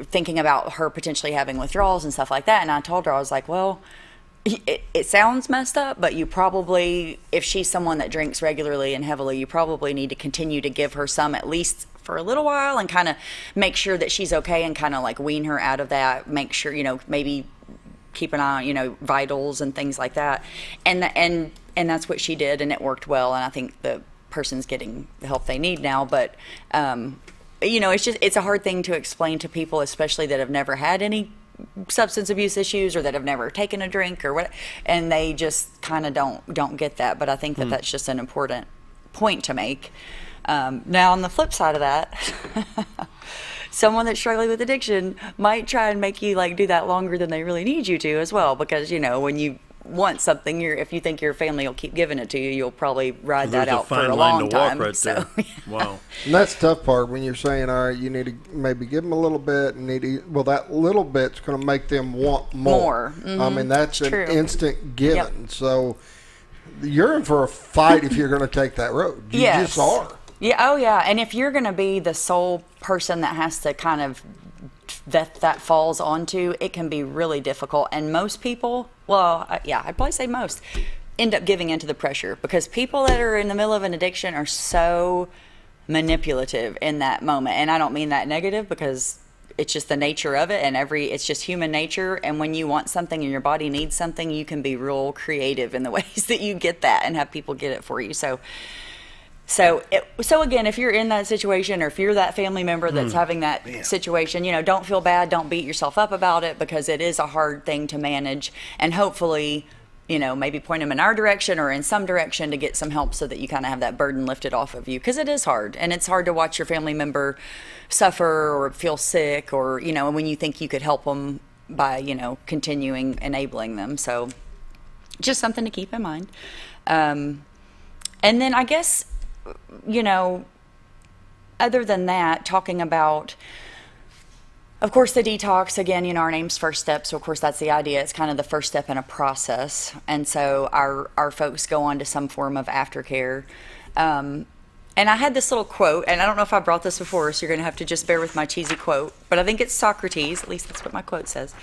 Speaker 12: thinking about her potentially having withdrawals and stuff like that. And I told her, I was like, well, it sounds messed up, but you probably, if she's someone that drinks regularly and heavily, you probably need to continue to give her some at least for a little while and kind of make sure that she's okay and kind of like wean her out of that. Make sure, maybe keep an eye on, vitals and things like that. And that's what she did, and it worked well. And I think the person's getting the help they need now. But, it's a hard thing to explain to people, especially that have never had any substance abuse issues or that have never taken a drink or what, and they just kind of don't get that. But I think that that's just an important point to make. Now on the flip side of that, someone that's struggling with addiction might try and make you like do that longer than they really need you to as well, because when you want something, if you think your family will keep giving it to you, you'll probably ride that out for a long time.
Speaker 2: Right there. Wow.
Speaker 3: And that's the tough part when you're saying, all right, you need to maybe give them a little bit, and that little bit's going to make them want more.
Speaker 12: Mm-hmm.
Speaker 3: I mean, that's an instant given.
Speaker 12: Yep.
Speaker 3: So you're in for a fight if you're going to take that road. You just are.
Speaker 12: Yeah. Oh, yeah. And if you're going to be the sole person that has to kind of that falls onto, it can be really difficult. And most people, I'd probably say most, end up giving into the pressure, because people that are in the middle of an addiction are so manipulative in that moment. And I don't mean that negative, because it's just the nature of it, and it's just human nature. And when you want something and your body needs something, you can be real creative in the ways that you get that and have people get it for you. So again, if you're in that situation, or if you're that family member that's having that situation, don't feel bad. Don't beat yourself up about it, because it is a hard thing to manage. And hopefully, maybe point them in our direction or in some direction to get some help, so that you kind of have that burden lifted off of you, because it is hard. And it's hard to watch your family member suffer or feel sick, or, when you think you could help them by, continuing enabling them. So just something to keep in mind. And then I guess, other than that, talking about, of course, the detox, again, our name's First Step. So, of course, that's the idea. It's kind of the first step in a process. And so our folks go on to some form of aftercare. And I had this little quote, and I don't know if I brought this before, so you're going to have to just bear with my cheesy quote, but I think it's Socrates, at least that's what my quote says.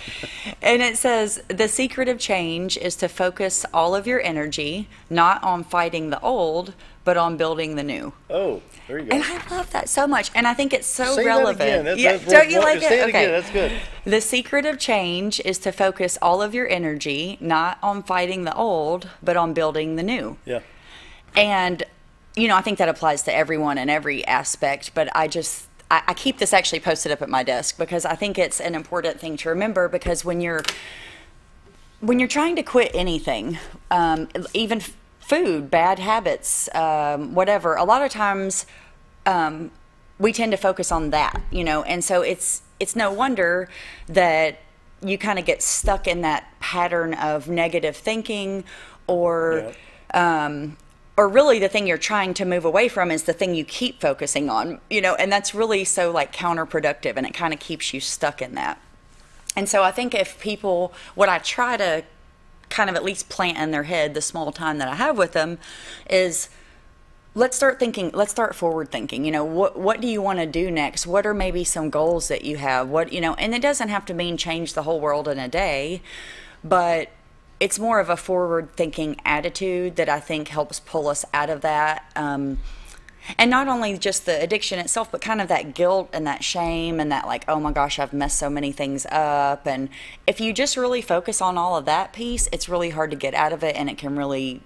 Speaker 12: And it says, "The secret of change is to focus all of your energy not on fighting the old, but on building the new."
Speaker 2: Oh, there you go.
Speaker 12: And I love that so much, and I think it's so
Speaker 2: Say
Speaker 12: relevant.
Speaker 2: That again.
Speaker 12: Don't you like it?
Speaker 2: Say it
Speaker 12: Okay.
Speaker 2: again. That's good.
Speaker 12: "The secret of change is to focus all of your energy not on fighting the old, but on building the new."
Speaker 2: Yeah.
Speaker 12: And I think that applies to everyone in every aspect, but I keep this actually posted up at my desk, because I think it's an important thing to remember, because when you're trying to quit anything, even food, bad habits, whatever, a lot of times we tend to focus on that, and so it's no wonder that you kind of get stuck in that pattern of negative thinking, or really the thing you're trying to move away from is the thing you keep focusing on, and that's really so like counterproductive, and it kind of keeps you stuck in that. And so I think if people, what I try to kind of at least plant in their head the small time that I have with them is, let's start forward thinking, what do you want to do next? What are maybe some goals that you have? And it doesn't have to mean change the whole world in a day, but it's more of a forward-thinking attitude that I think helps pull us out of that. And not only just the addiction itself, but kind of that guilt and that shame and that like, oh my gosh, I've messed so many things up. And if you just really focus on all of that piece, it's really hard to get out of it, and it can really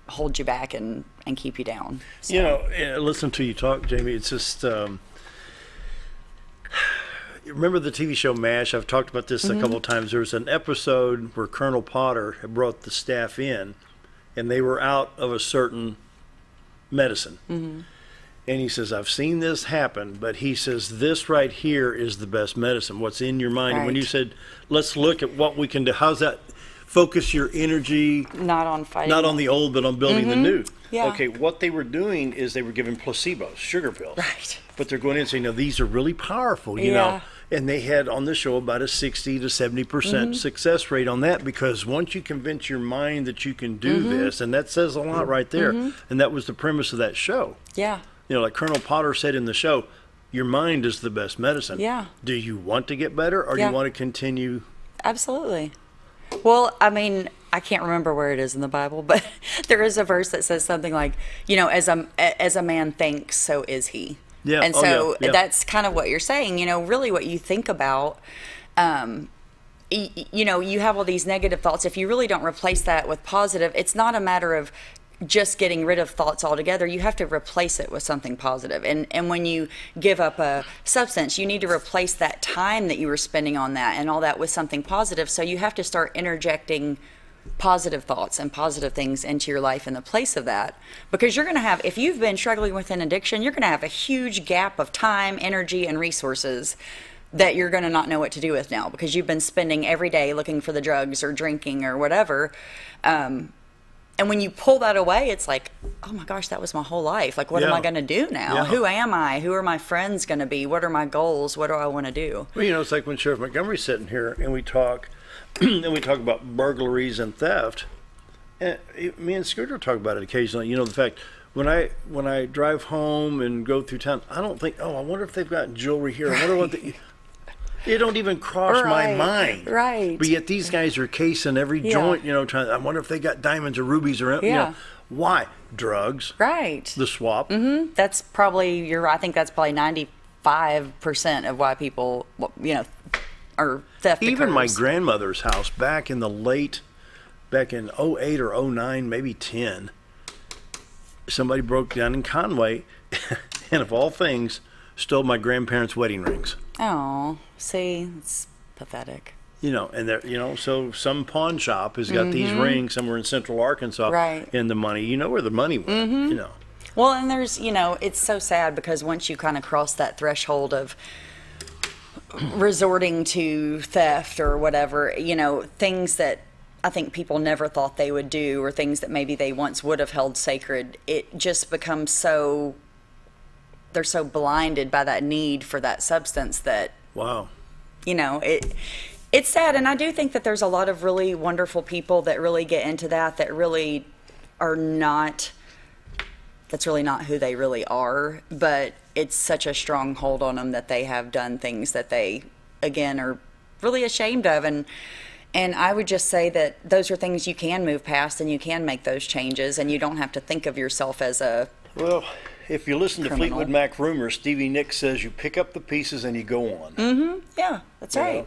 Speaker 12: hold you back and keep you down. So.
Speaker 2: Listen to you talk, Jamie, it's just... remember the TV show MASH? I've talked about this a couple of times. There was an episode where Colonel Potter had brought the staff in, and they were out of a certain medicine. And he says, I've seen this happen, but he says, this right here is the best medicine. What's in your mind? Right. And when you said, let's look at what we can do, how's that? Focus your energy.
Speaker 12: Not on fighting.
Speaker 2: Not on the old, but on building the new.
Speaker 12: Yeah.
Speaker 2: Okay, what they were doing is they were giving placebos, sugar pills.
Speaker 12: Right.
Speaker 2: But they're going in and saying, no, these are really powerful, you know. And they had on the show about a 60 to 70% success rate on that, because once you convince your mind that you can do this, and that says a lot right there, and that was the premise of that show.
Speaker 12: Yeah.
Speaker 2: like Colonel Potter said in the show, your mind is the best medicine.
Speaker 12: Yeah.
Speaker 2: Do you want to get better, or do you want to continue?
Speaker 12: Absolutely. Well, I mean, I can't remember where it is in the Bible, but there is a verse that says something like, as a man thinks, so is he.
Speaker 2: Yeah.
Speaker 12: And so that's kind of what you're saying. Really what you think about, you have all these negative thoughts. If you really don't replace that with positive, it's not a matter of just getting rid of thoughts altogether. You have to replace it with something positive. And when you give up a substance, you need to replace that time that you were spending on that and all that with something positive. So you have to start interjecting positive thoughts and positive things into your life in the place of that, because you're going to have, if you've been struggling with an addiction, you're going to have a huge gap of time, energy, and resources that you're going to not know what to do with now, because you've been spending every day looking for the drugs or drinking or whatever. And when you pull that away, it's like, oh my gosh, that was my whole life. Like, what am I going to do now?
Speaker 2: Yeah.
Speaker 12: Who am I? Who are my friends going to be? What are my goals? What do I want to do?
Speaker 2: Well, it's like when Sheriff Montgomery's sitting here and we talk, about burglaries and theft. And me and Scooter talk about it occasionally. The fact when I drive home and go through town, I don't think, I wonder if they've got jewelry here. I wonder what it don't even cross my mind.
Speaker 12: Right.
Speaker 2: But yet these guys are casing every joint, I wonder if they got diamonds or rubies or, why? Drugs.
Speaker 12: Right.
Speaker 2: The swap.
Speaker 12: Mm-hmm. That's probably, I think that's probably 95% of why people, are theft
Speaker 2: Even
Speaker 12: occurs.
Speaker 2: my grandmother's house back in 08 or 09, maybe 10, somebody broke down in Conway and of all things, stole my grandparents' wedding rings.
Speaker 12: Oh, see, it's pathetic.
Speaker 2: And there, so some pawn shop has got these rings somewhere in central Arkansas.
Speaker 12: Right.
Speaker 2: And the money, where the money went,
Speaker 12: Well, and there's, it's so sad because once you kind of cross that threshold of resorting to theft or whatever, things that I think people never thought they would do, or things that maybe they once would have held sacred, it just becomes they're so blinded by that need for that substance that,
Speaker 2: wow,
Speaker 12: it's sad. And I do think that there's a lot of really wonderful people that really get into that really are not, that's really not who they really are, but it's such a strong hold on them that they have done things that they, again, are really ashamed of. And I would just say that those are things you can move past and you can make those changes, and you don't have to think of yourself as a
Speaker 2: if you listen to Fleetwood Mac rumors, Stevie Nicks says you pick up the pieces and you go on.
Speaker 12: Mm-hmm. Yeah, that's right.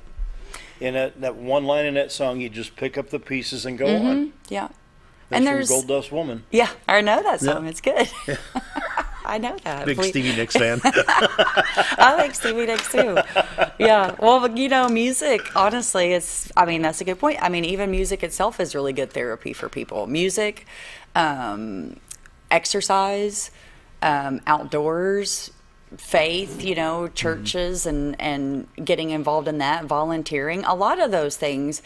Speaker 2: And that one line in that song, you just pick up the pieces and go on.
Speaker 12: Yeah.
Speaker 2: That's
Speaker 12: and
Speaker 2: from
Speaker 12: there's
Speaker 2: Gold Dust Woman.
Speaker 12: Yeah, I know that song.
Speaker 2: Yeah.
Speaker 12: It's good.
Speaker 2: Yeah.
Speaker 12: I know that.
Speaker 2: Big Stevie Nicks fan.
Speaker 12: I like Stevie Nicks too. Yeah. Well, music, honestly, that's a good point. Even music itself is really good therapy for people. Music, exercise, outdoors, faith, churches, and getting involved in that, volunteering, a lot of those things.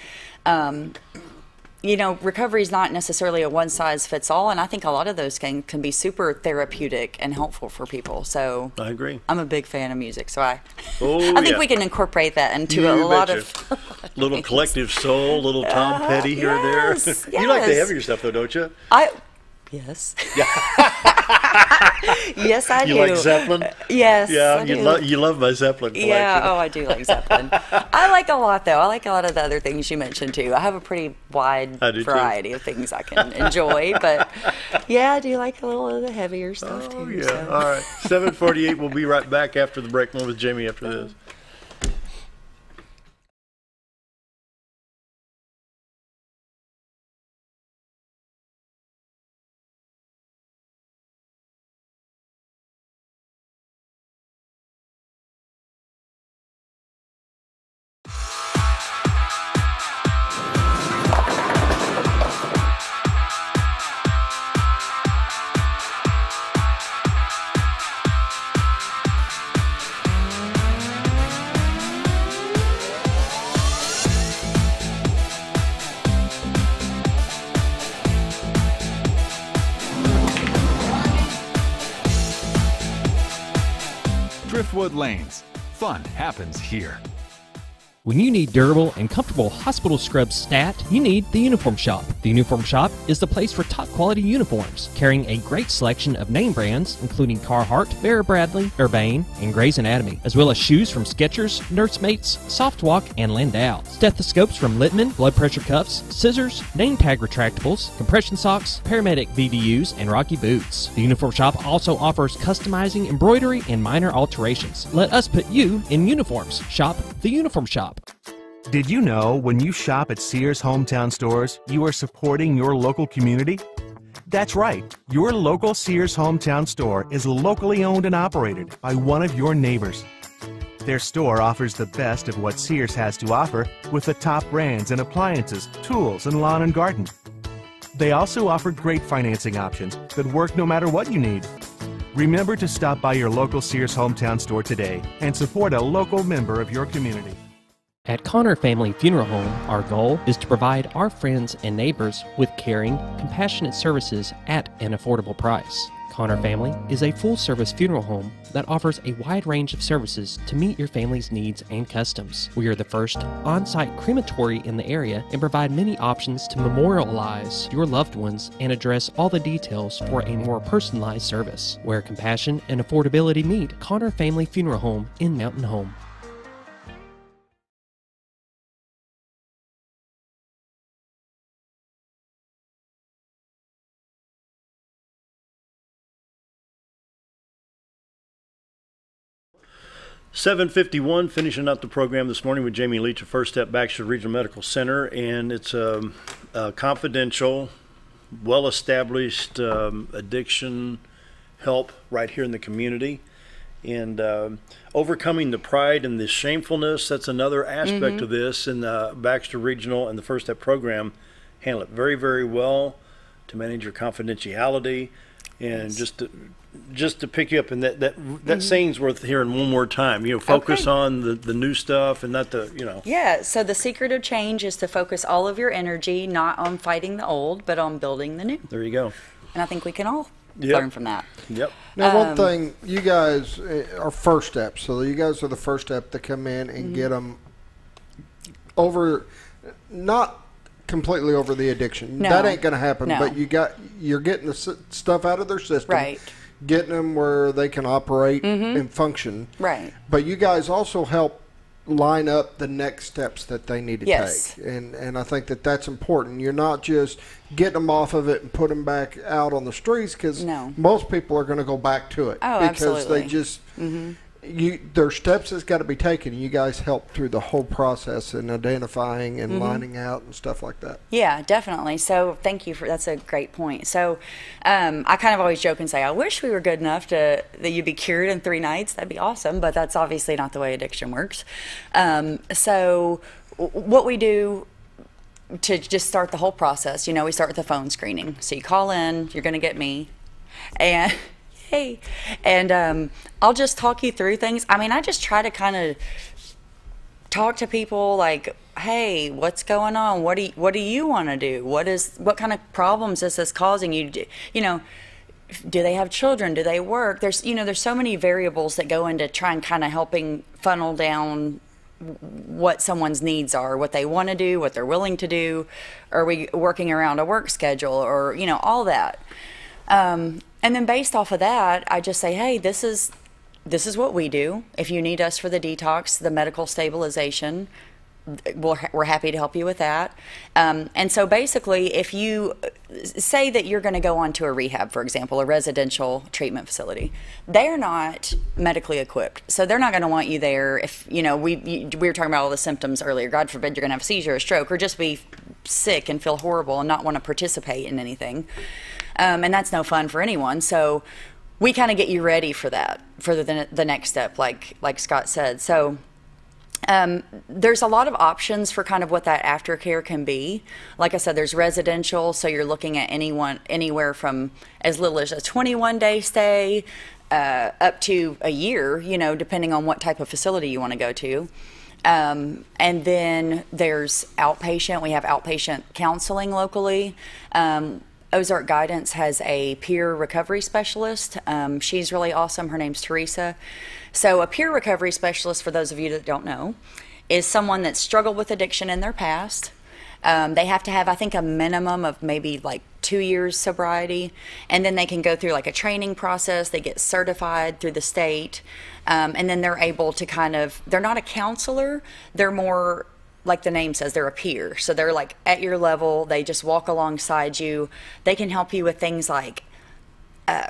Speaker 12: Recovery is not necessarily a one-size-fits-all, and I think a lot of those can be super therapeutic and helpful for people. So
Speaker 2: I agree.
Speaker 12: I'm a big fan of music, so I think we can incorporate that into a lot of
Speaker 2: little Collective Soul, little Tom Petty here and there.
Speaker 12: Yes.
Speaker 2: You like the heavier stuff, though, don't you?
Speaker 12: Yes. Yes, I do.
Speaker 2: You like Zeppelin?
Speaker 12: Yes.
Speaker 2: Yeah, you love my Zeppelin collection.
Speaker 12: Yeah, I do like Zeppelin. I like a lot, though. I like a lot of the other things you mentioned, too. I have a pretty wide variety of things I can enjoy. But, yeah, I do like a little of the heavier stuff, too.
Speaker 2: Yeah.
Speaker 12: So.
Speaker 2: All right. 7:48. We'll be right back after the break. More with Jamie after this.
Speaker 9: Driftwood Lanes. Fun happens here.
Speaker 1: When you need durable and comfortable hospital scrubs stat, you need the Uniform Shop. The Uniform Shop is the place for top quality uniforms, carrying a great selection of name brands, including Carhartt, Vera Bradley, Urbane, and Grey's Anatomy, as well as shoes from Skechers, Nursemates, Softwalk, and Landau, stethoscopes from Littman, blood pressure cuffs, scissors, name tag retractables, compression socks, paramedic VVUs, and Rocky boots. The Uniform Shop also offers customizing, embroidery, and minor alterations. Let us put you in uniforms. Shop the Uniform Shop.
Speaker 17: Did you know when you shop at Sears Hometown Stores, you are supporting your local community? That's right. Your local Sears Hometown Store is locally owned and operated by one of your neighbors. Their store offers the best of what Sears has to offer with the top brands and appliances, tools, and lawn and garden. They also offer great financing options that work no matter what you need. Remember to stop by your local Sears Hometown Store today and support a local member of your community.
Speaker 1: At Connor Family Funeral Home, our goal is to provide our friends and neighbors with caring, compassionate services at an affordable price. Connor Family is a full-service funeral home that offers a wide range of services to meet your family's needs and customs. We are the first on-site crematory in the area and provide many options to memorialize your loved ones and address all the details for a more personalized service. Where compassion and affordability meet, Connor Family Funeral Home in Mountain Home.
Speaker 2: $7:51, finishing up the program this morning with Jamie Leach of First Step Baxter Regional Medical Center, and it's a confidential, well-established addiction help right here in the community. And overcoming the pride and the shamefulness, that's another aspect of this, and the Baxter Regional and the First Step program handle it very, very well to manage your confidentiality. And just to pick you up, and that saying's worth hearing one more time. Focus on the new stuff and not the.
Speaker 12: Yeah. So the secret of change is to focus all of your energy not on fighting the old, but on building the new.
Speaker 2: There you go.
Speaker 12: And I think we can all learn from that.
Speaker 2: Yep.
Speaker 3: Now, one thing, you guys are First Step, so you guys are the first step to come in and get them over, not completely over the addiction.
Speaker 12: No.
Speaker 3: That ain't going to happen.
Speaker 12: No.
Speaker 3: But you're getting the stuff out of their system,
Speaker 12: right?
Speaker 3: Getting them where they can operate and function,
Speaker 12: right?
Speaker 3: But you guys also help line up the next steps that they need to take, and I think that's important. You're not just getting them off of it and put them back out on the streets, because most people are going to go back to it because they just their steps has got to be taken. You guys help through the whole process and identifying and lining out and stuff like that.
Speaker 12: Yeah, definitely. So thank you that's a great point. So I kind of always joke and say, I wish we were good enough that you'd be cured in 3 nights. That'd be awesome, but that's obviously not the way addiction works. So what we do to just start the whole process, we start with a phone screening. So you call in, you're going to get me, and hey, and I'll just talk you through things. I mean, I just try to kind of talk to people like, hey, what's going on? What do you want to do? What kind of problems is this causing you? Do they have children? Do they work? There's so many variables that go into trying kind of helping funnel down what someone's needs are, what they want to do, what they're willing to do. Are we working around a work schedule, or all that? And then based off of that, I just say, hey, this is what we do. If you need us for the detox, the medical stabilization, we're happy to help you with that. And so basically, if you say that you're going to go on to a rehab, for example, a residential treatment facility, they're not medically equipped. So they're not going to want you there if, we were talking about all the symptoms earlier. God forbid you're going to have a seizure, a stroke, or just be sick and feel horrible and not want to participate in anything. And that's no fun for anyone. So we kind of get you ready for that, for the next step, like Scott said. So there's a lot of options for kind of what that aftercare can be. Like I said, there's residential, so you're looking at anywhere from as little as a 21-day stay up to a year, depending on what type of facility you want to go to. And then there's outpatient. We have outpatient counseling locally. Ozark Guidance has a peer recovery specialist. She's really awesome. Her name's Teresa. So a peer recovery specialist, for those of you that don't know, is someone that's struggled with addiction in their past. They have to have, I think, a minimum of maybe like 2 years sobriety, and then they can go through like a training process. They get certified through the state, and then they're able to kind of, they're not a counselor, they're more, like the name says, they're a peer. So they're like at your level, they just walk alongside you. They can help you with things like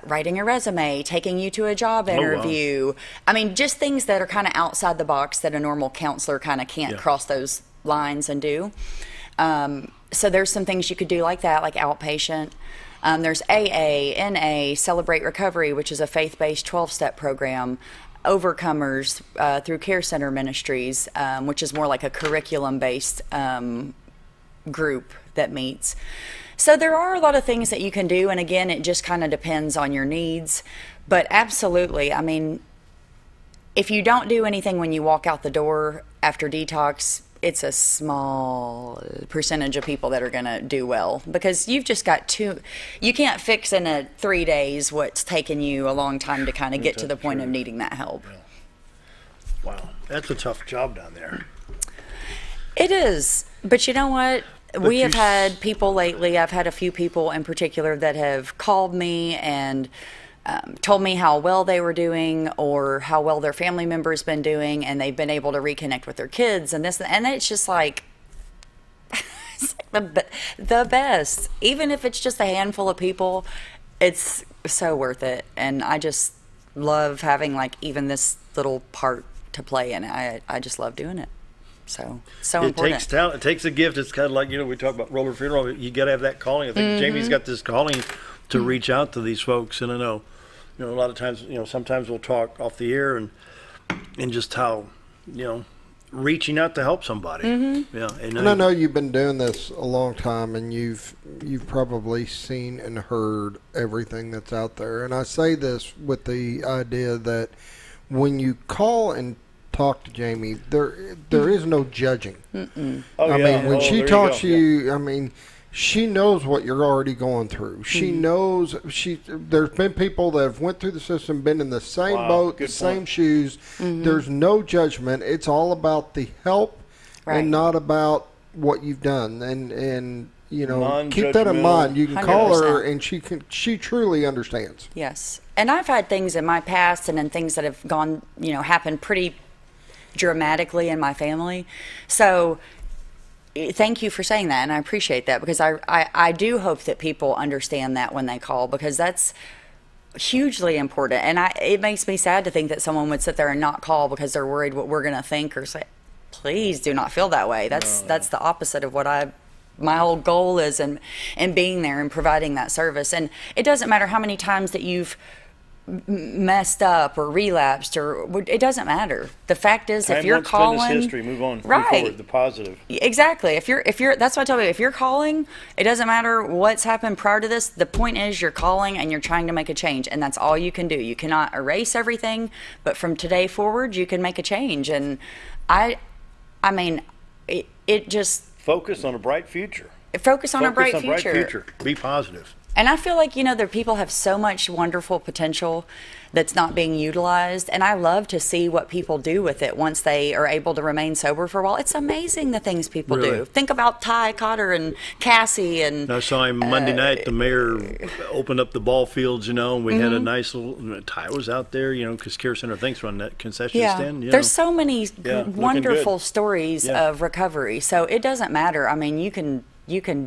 Speaker 12: writing a resume, taking you to a job interview. I mean, just things that are kind of outside the box that a normal counselor kind of can't cross those lines and do. So there's some things you could do like that, like outpatient. There's AA, NA, Celebrate Recovery, which is a faith-based 12-step program. Overcomers through Care Center Ministries, which is more like a curriculum-based group that meets. So there are a lot of things that you can do, and again, it just kind of depends on your needs. But absolutely, I mean, if you don't do anything when you walk out the door after detox, it's a small percentage of people that are going to do well, because you've just got you can't fix in 3 days what's taken you a long time to kind of get to the point of needing that help.
Speaker 2: Yeah. Wow, that's a tough job down there.
Speaker 12: It is, but you know what? We have had people lately, I've had a few people in particular that have called me and told me how well they were doing, or how well their family member's been doing, and they've been able to reconnect with their kids and this, and it's just like, it's like the best. Even if it's just a handful of people, it's so worth it. And I just love having like even this little part to play in it. I just love doing it. So important.
Speaker 2: It takes talent. It takes a gift. It's kind of like, we talk about roller funeral. You got to have that calling. I think Jamie's got this calling to reach out to these folks. And I know, a lot of times, sometimes we'll talk off the air and just how, reaching out to help somebody. Yeah.
Speaker 3: And I know you've been doing this a long time, and you've probably seen and heard everything that's out there. And I say this with the idea that when you call and talk to Jamie, there is no judging. I mean, when she talks to you, I mean, she knows what you're already going through. She knows. There's been people that have went through the system, been in the same boat, the same shoes. There's no judgment. It's all about the help and not about what you've done. And keep that in mind. You can 100%. Call her, and she truly understands.
Speaker 12: Yes. And I've had things in my past, and then things that have gone, happened pretty dramatically in my family. So thank you for saying that, and I appreciate that, because I do hope that people understand that when they call, because that's hugely important. And it makes me sad to think that someone would sit there and not call because they're worried what we're going to think or say. Please do not feel that way. That's the opposite of what my whole goal is in being there and providing that service. And it doesn't matter how many times that you've messed up or relapsed, or it doesn't matter. The fact is, if you're calling,
Speaker 2: history, move on,
Speaker 12: right?
Speaker 2: Move forward, the positive.
Speaker 12: Exactly. If you're, that's what I tell you. If you're calling, it doesn't matter what's happened prior to this. The point is, you're calling and you're trying to make a change, and that's all you can do. You cannot erase everything, but from today forward, you can make a change. And I mean, it just
Speaker 2: focus on a bright future.
Speaker 12: Focus on a bright future.
Speaker 2: Be positive.
Speaker 12: And I feel like, their people have so much wonderful potential that's not being utilized. And I love to see what people do with it once they are able to remain sober for a while. It's amazing the things people do. Think about Ty Cotter and Cassie. And
Speaker 2: I saw him Monday night. The mayor opened up the ball fields, and we had a nice little, Ty was out there, because Care Center thinks run that concession stand.
Speaker 12: There's so many wonderful stories of recovery. So it doesn't matter. I mean, you can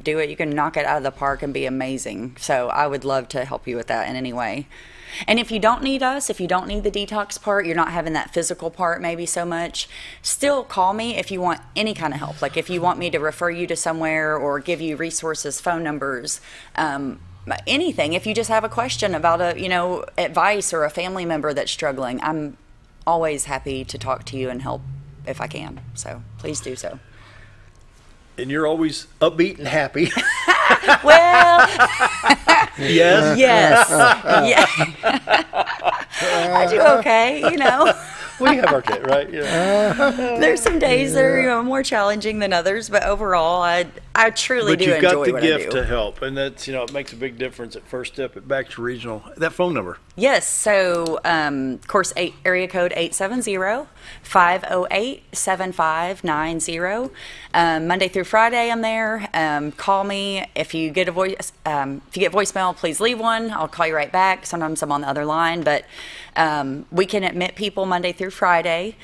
Speaker 12: do it. You can knock it out of the park and be amazing. So I would love to help you with that in any way. And if you don't need us, if you don't need the detox part, you're not having that physical part maybe so much, still call me if you want any kind of help. Like if you want me to refer you to somewhere or give you resources, phone numbers, anything. If you just have a question about advice or a family member that's struggling, I'm always happy to talk to you and help if I can. So please do so.
Speaker 2: And you're always upbeat and happy.
Speaker 12: Well,
Speaker 2: yes.
Speaker 12: Yeah. I do okay,
Speaker 2: We have our day, right? Yeah.
Speaker 12: There's some days that are more challenging than others, but overall, I truly do enjoy what I do.
Speaker 2: But you've got the gift to help, and that's it makes a big difference at First Step at Baxter Regional. That phone number.
Speaker 12: Yes, so of course, area code 870-508-7590. Monday through Friday, I'm there. Call me if you get voicemail. Please leave one. I'll call you right back. Sometimes I'm on the other line, but we can admit people Monday through Friday.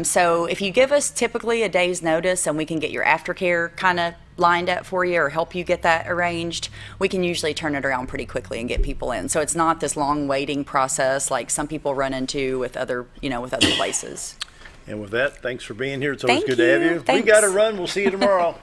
Speaker 12: So if you give us typically a day's notice, and we can get your aftercare kind of lined up for you or help you get that arranged, we can usually turn it around pretty quickly and get people in. So it's not this long waiting process like some people run into with other places.
Speaker 2: And with that, thanks for being here. It's always
Speaker 12: Thank
Speaker 2: good to have you.
Speaker 12: Thanks.
Speaker 2: We got to run. We'll see you tomorrow.